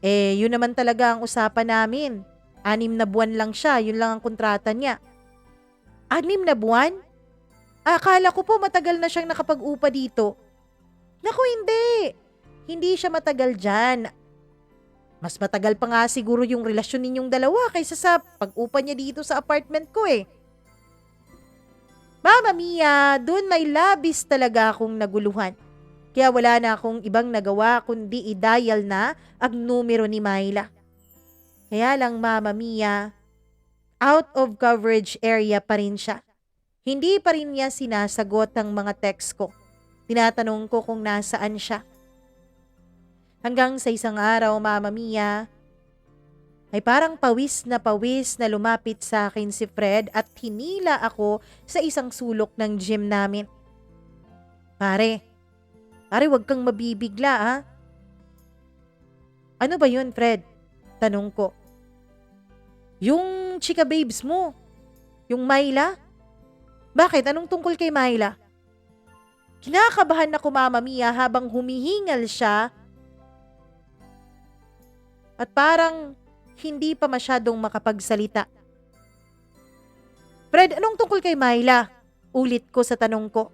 Yun naman talaga ang usapan namin. 6 na buwan lang siya, yun lang ang kontrata niya. 6 na buwan? Akala ko po matagal na siyang nakapag-upa dito. Naku, hindi. Hindi siya matagal dyan. Mas matagal pa nga siguro yung relasyon ninyong dalawa kaysa sa pag-upa niya dito sa apartment ko eh. Mama Mia, dun may labis talaga akong naguluhan. Kaya wala na akong ibang nagawa kundi i-dial na ang numero ni Myla. Kaya lang Mama Mia, out of coverage area pa rin siya. Hindi pa rin niya sinasagot ang mga text ko. Tinatanong ko kung nasaan siya. Hanggang sa isang araw, Mama Mia, ay parang pawis na lumapit sa akin si Fred at hinila ako sa isang sulok ng gym namin. Pare wag kang mabibigla ha. Ano ba yun, Fred? Tanong ko. Yung chika babes mo, yung Myla? Bakit? Anong tungkol kay Myla? Kinakabahan ako Mama Mia habang humihingal siya at parang hindi pa masyadong makapagsalita. Fred, anong tungkol kay Myla? Ulit ko sa tanong ko.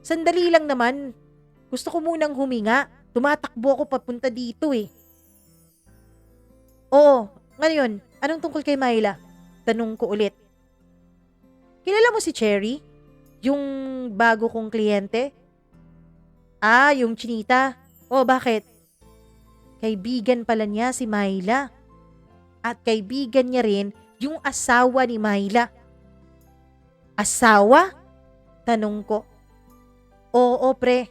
Sandali lang naman. Gusto ko munang huminga. Tumatakbo ako papunta dito eh. Oo, ngayon, anong tungkol kay Myla? Tanong ko ulit. Kilala mo si Cherry? Yung bago kong kliyente? Yung Chinita. Oh, bakit? Kaibigan pala niya si Myla. At kaibigan niya rin yung asawa ni Myla. Asawa? Tanong ko. Oo, pre.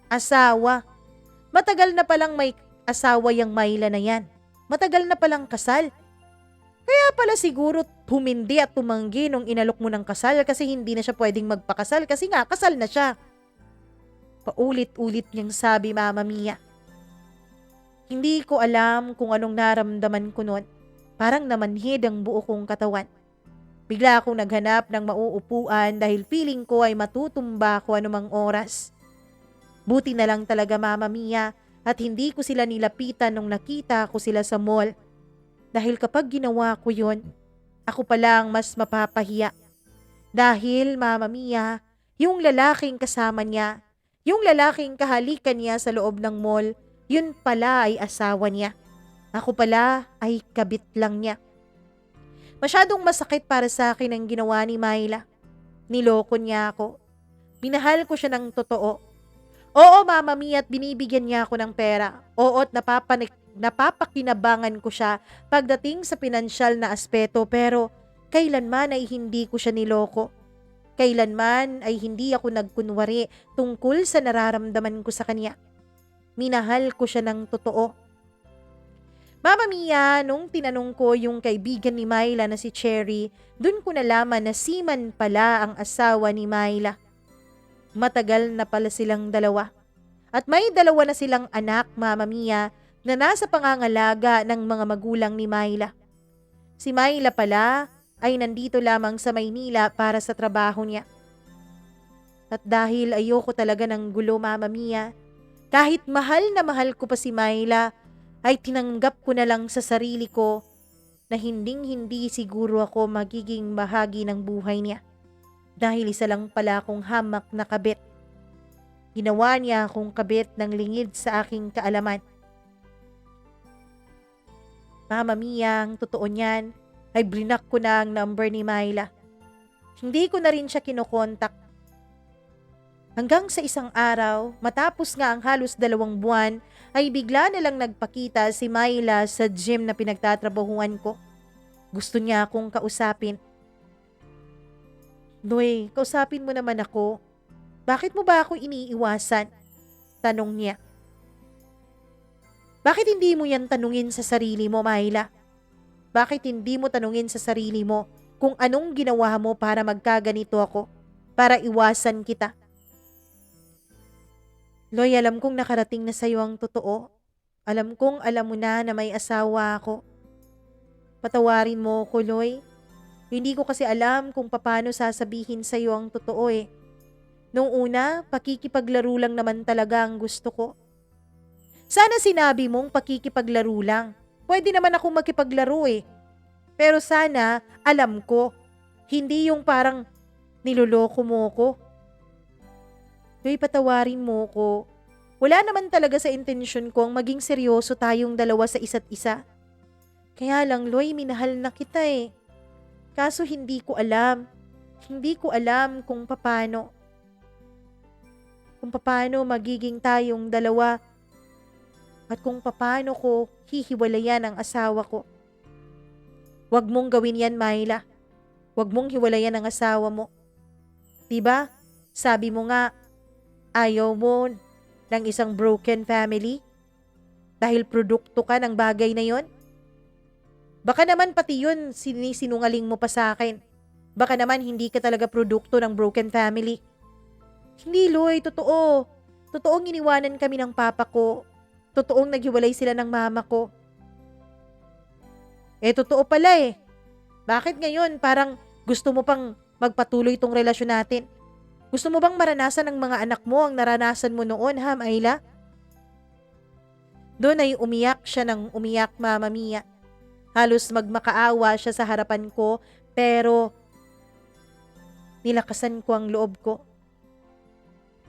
Asawa. Matagal na palang may asawa yung Myla na yan. Matagal na palang kasal. Kaya pala siguro humindi at tumanggi nung inalok mo ng kasal kasi hindi na siya pwedeng magpakasal kasi nga kasal na siya. Paulit-ulit niyang sabi Mama Mia. Hindi ko alam kung anong naramdaman ko noon. Parang namanhid ang buo kong katawan. Bigla akong naghanap ng mauupuan dahil feeling ko ay matutumba ko anumang oras. Buti na lang talaga Mama Mia at hindi ko sila nilapitan nung nakita ko sila sa mall. Dahil kapag ginawa ko yon, ako palang mas mapapahiya. Dahil Mama Mia, yung lalaking kasama niya, yung lalaking kahalikan niya sa loob ng mall, yun pala ay asawa niya. Ako pala ay kabit lang niya. Masyadong masakit para sa akin ang ginawa ni Myla. Niloko niya ako. Minahal ko siya ng totoo. Oo, Mama Mia, at binibigyan niya ako ng pera. Oo, at napapakinabangan ko siya pagdating sa pinansyal na aspeto pero kailanman ay hindi ko siya niloko. Kailanman ay hindi ako nagkunwari tungkol sa nararamdaman ko sa kanya. Minahal ko siya ng totoo. Mama Mia, nung tinanong ko yung kaibigan ni Myla na si Cherry, dun ko nalaman na Seaman pala ang asawa ni Myla. Matagal na pala silang dalawa. At may 2 na silang anak, Mama Mia, na nasa pangangalaga ng mga magulang ni Myla. Si Myla pala ay nandito lamang sa Maynila para sa trabaho niya. At dahil ayoko talaga ng gulo, Mama Mia, kahit mahal na mahal ko pa si Myla, ay tinanggap ko na lang sa sarili ko na hinding-hindi siguro ako magiging bahagi ng buhay niya dahil isa lang pala akong hamak na kabit. Ginawa niya akong kabit ng lingid sa aking kaalaman. Mama Mia, ang totoo niyan ay blinak ko na ang number ni Myla. Hindi ko na rin siya kinokontak. Hanggang sa isang araw, matapos nga ang halos 2 buwan, ay bigla na lang nagpakita si Myla sa gym na pinagtatrabahuan ko. Gusto niya akong kausapin. Noy, kausapin mo naman ako. Bakit mo ba ako iniiwasan? Tanong niya. Bakit hindi mo yan tanungin sa sarili mo, Myla? Bakit hindi mo tanungin sa sarili mo kung anong ginawa mo para magkaganito ako? Para iwasan kita? Loy, alam kong nakarating na sa'yo ang totoo. Alam kong alam mo na may asawa ako. Patawarin mo ko, Loy. Hindi ko kasi alam kung paano sasabihin sa'yo ang totoo eh. Nung una, pakikipaglaro lang naman talaga ang gusto ko. Sana sinabi mong pakikipaglaro lang. Pwede naman akong makipaglaro eh. Pero sana, alam ko. Hindi yung parang niloloko mo ko. Loy, patawarin mo ko. Wala naman talaga sa intensyon kong maging seryoso tayong dalawa sa isa't isa. Kaya lang, Loy, minahal na kita eh. Kaso hindi ko alam. Hindi ko alam kung paano. Kung paano magiging tayong dalawa. At kung paano ko hihiwalayan ang asawa ko. Huwag mong gawin yan, Myla. Huwag mong hiwalayan ang asawa mo. Diba? Sabi mo nga, ayaw mo ng isang broken family? Dahil produkto ka ng bagay na yon? Baka naman pati yun sinungaling mo pa sa akin. Baka naman hindi ka talaga produkto ng broken family. Hindi, Loy, totoo. Totoong iniwanan kami ng papa ko. Totoong naghiwalay sila ng mama ko. Totoo pala eh. Bakit ngayon parang gusto mo pang magpatuloy itong relasyon natin? Gusto mo bang maranasan ng mga anak mo ang naranasan mo noon, ha, Myla? Doon ay umiyak siya ng umiyak, Mama Mia. Halos magmakaawa siya sa harapan ko, pero nilakasan ko ang loob ko.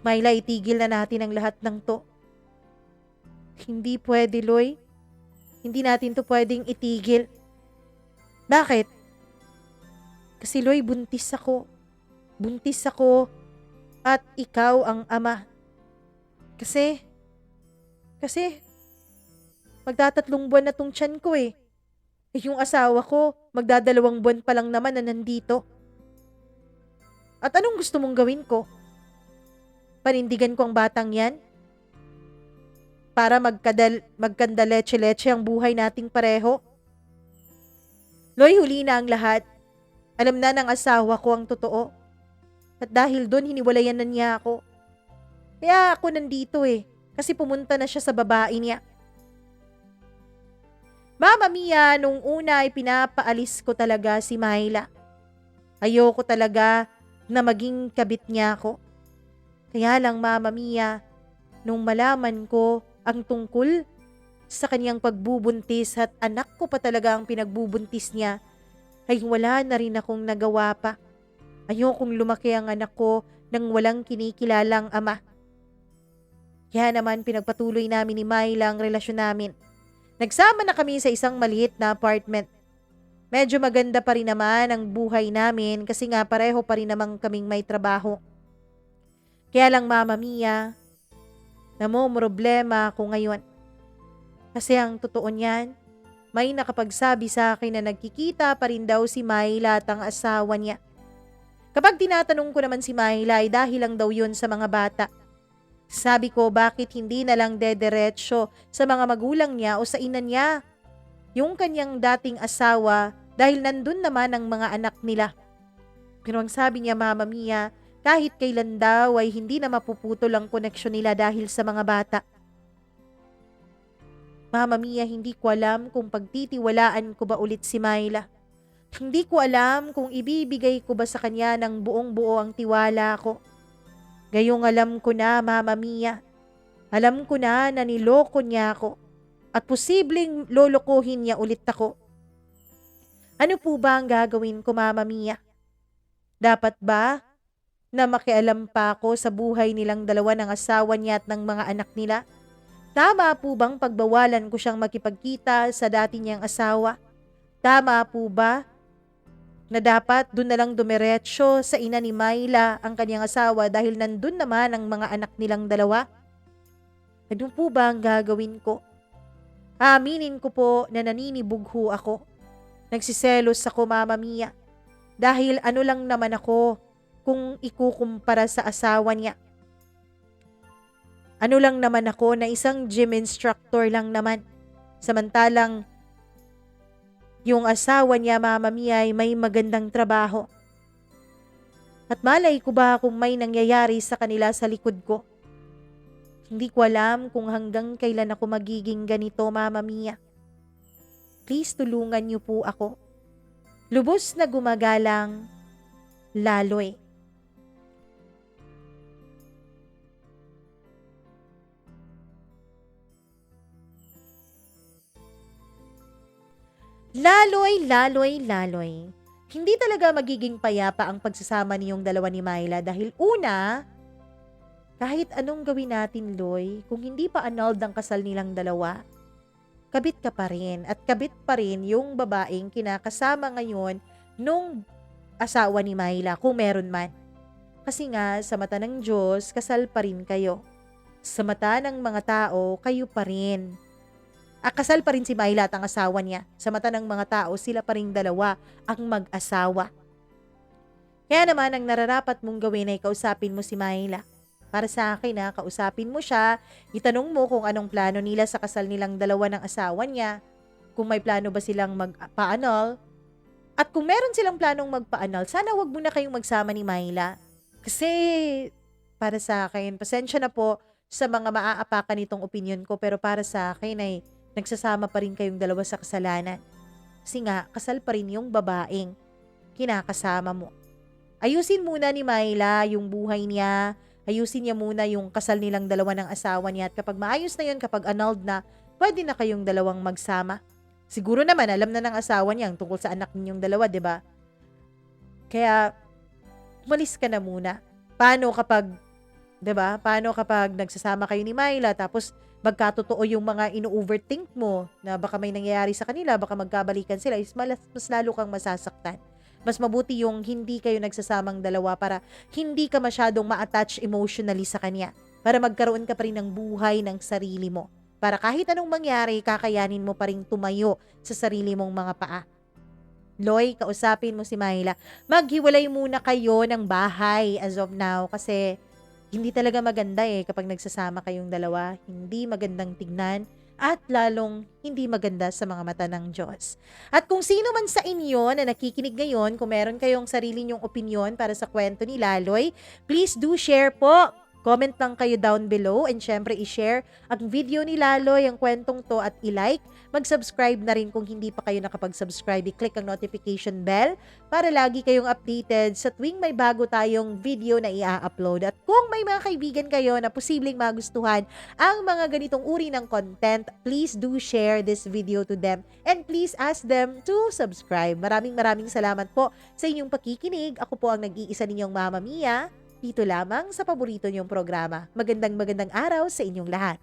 Myla, itigil na natin ang lahat ng to. Hindi pwede, Loy. Hindi natin to pwedeng itigil. Bakit? Kasi, Loy, buntis ako. Buntis ako. At ikaw ang ama. Kasi, magdatatlong buwan na tong tiyan ko eh. Yung asawa ko, magdadalawang buwan pa lang naman na nandito. At anong gusto mong gawin ko? Panindigan ko ang batang yan? Para magkanda leche-leche ang buhay nating pareho? Loy, huli na ang lahat. Alam na ng asawa ko ang totoo. At dahil doon, hiniwalayan na niya ako. Kaya ako nandito eh. Kasi pumunta na siya sa babae niya. Mama Mia, nung una ay pinapaalis ko talaga si Myla. Ayoko talaga na maging kabit niya ako. Kaya lang, Mama Mia, nung malaman ko ang tungkol sa kanyang pagbubuntis at anak ko pa talaga ang pinagbubuntis niya, ay wala na rin akong nagawa pa. Ayokong lumaki ang anak ko nang walang kinikilalang ama. Kaya naman pinagpatuloy namin ni Myla ang relasyon namin. Nagsama na kami sa isang maliit na apartment. Medyo maganda pa rin naman ang buhay namin kasi nga pareho pa rin namang kaming may trabaho. Kaya lang, Mama Mia, namomroblema ako ngayon. Kasi ang totoo niyan, may nakapagsabi sa akin na nagkikita pa rin daw si Myla at ang asawa niya. Kapag tinatanong ko naman si Myla ay dahil lang daw yun sa mga bata. Sabi ko, bakit hindi na lang dederetsyo sa mga magulang niya o sa ina niya? Yung kanyang dating asawa dahil nandun naman ang mga anak nila. Pero ang sabi niya, Mama Mia, kahit kailan daw ay hindi na mapuputol ang koneksyon nila dahil sa mga bata. Mama Mia, hindi ko alam kung pagtitiwalaan ko ba ulit si Myla. Hindi ko alam kung ibibigay ko ba sa kanya ng buong-buo ang tiwala ko. Gayong alam ko na, Mama Mia. Alam ko na niloko niya ako at posibleng lolokohin niya ulit ako. Ano po ba ang gagawin ko, Mama Mia? Dapat ba na makialam pa ako sa buhay nilang dalawa ng asawa niya at ng mga anak nila? Tama po bang pagbawalan ko siyang makipagkita sa dati niyang asawa? Tama po ba na dapat dun na lang dumiretso sa ina ni Myla ang kanyang asawa dahil nandun naman ang mga anak nilang dalawa? Ano po ba ang gagawin ko? Aaminin ko po na naninibog ho ako. Nagsiselos ako, Mama Mia. Dahil ano lang naman ako kung ikukumpara sa asawa niya. Ano lang naman ako na isang gym instructor lang naman. Samantalang yung asawa niya, Mama Mia, ay may magandang trabaho. At malay ko ba kung may nangyayari sa kanila sa likod ko? Hindi ko alam kung hanggang kailan ako magiging ganito, Mama Mia. Please tulungan niyo po ako. Lubos na gumagalang, Laloy. Laloy, Laloy, Laloy. Hindi talaga magiging payapa ang pagsasama niyong dalawa ni Myla dahil una, kahit anong gawin natin, Loy, kung hindi pa annulled ang kasal nilang dalawa, kabit ka pa rin at kabit pa rin yung babaeng kinakasama ngayon nung asawa ni Myla kung meron man. Kasi nga, sa mata ng Diyos, kasal pa rin kayo. Sa mata ng mga tao, kayo pa rin. Kasal pa rin si Myla at ang asawa niya. Sa mata ng mga tao, sila pa rin dalawa ang mag-asawa. Kaya naman, ang nararapat mong gawin ay kausapin mo si Myla. Para sa akin, kausapin mo siya, itanong mo kung anong plano nila sa kasal nilang dalawa ng asawa niya, kung may plano ba silang magpa-annul, at kung meron silang planong magpa-annul, sana wag mo na kayong magsama ni Myla. Kasi, para sa akin, pasensya na po sa mga maaapakan nitong opinion ko, pero para sa akin ay nagsasama pa rin kayong dalawa sa kasalanan. Kasi nga, kasal pa rin yung babaeng kinakasama mo. Ayusin muna ni Myla yung buhay niya, ayusin niya muna yung kasal nilang dalawa ng asawa niya at kapag maayos na yun, kapag annulled na, pwede na kayong dalawang magsama. Siguro naman, alam na ng asawa niya ang tungkol sa anak ninyong dalawa, 'di ba? Kaya, umalis ka na muna. Paano kapag, 'di ba? Paano kapag nagsasama kayo ni Myla tapos magkatotoo yung mga ino-overthink mo na baka may nangyayari sa kanila, baka magkabalikan sila, is mas lalo kang masasaktan. Mas mabuti yung hindi kayo nagsasamang dalawa para hindi ka masyadong ma-attach emotionally sa kanya. Para magkaroon ka pa rin ng buhay ng sarili mo. Para kahit anong mangyari, kakayanin mo pa rin tumayo sa sarili mong mga paa. Loy, kausapin mo si Myla. Maghiwalay muna kayo ng bahay as of now kasi hindi talaga maganda kapag nagsasama kayong dalawa. Hindi magandang tignan at lalong hindi maganda sa mga mata ng Diyos. At kung sino man sa inyo na nakikinig ngayon, kung meron kayong sarili nyong opinion para sa kwento ni Laloy, please do share po. Comment lang kayo down below and syempre i-share ang video ni Laloy, ang kwentong to at i-like. Mag-subscribe na rin kung hindi pa kayo nakapag-subscribe. I-click ang notification bell para lagi kayong updated sa tuwing may bago tayong video na i-upload. At kung may mga kaibigan kayo na posibleng magustuhan ang mga ganitong uri ng content, please do share this video to them and please ask them to subscribe. Maraming salamat po sa inyong pakikinig. Ako po ang nag-iisa ninyong Mama Mia. Dito lamang sa paborito niyong programa. Magandang araw sa inyong lahat.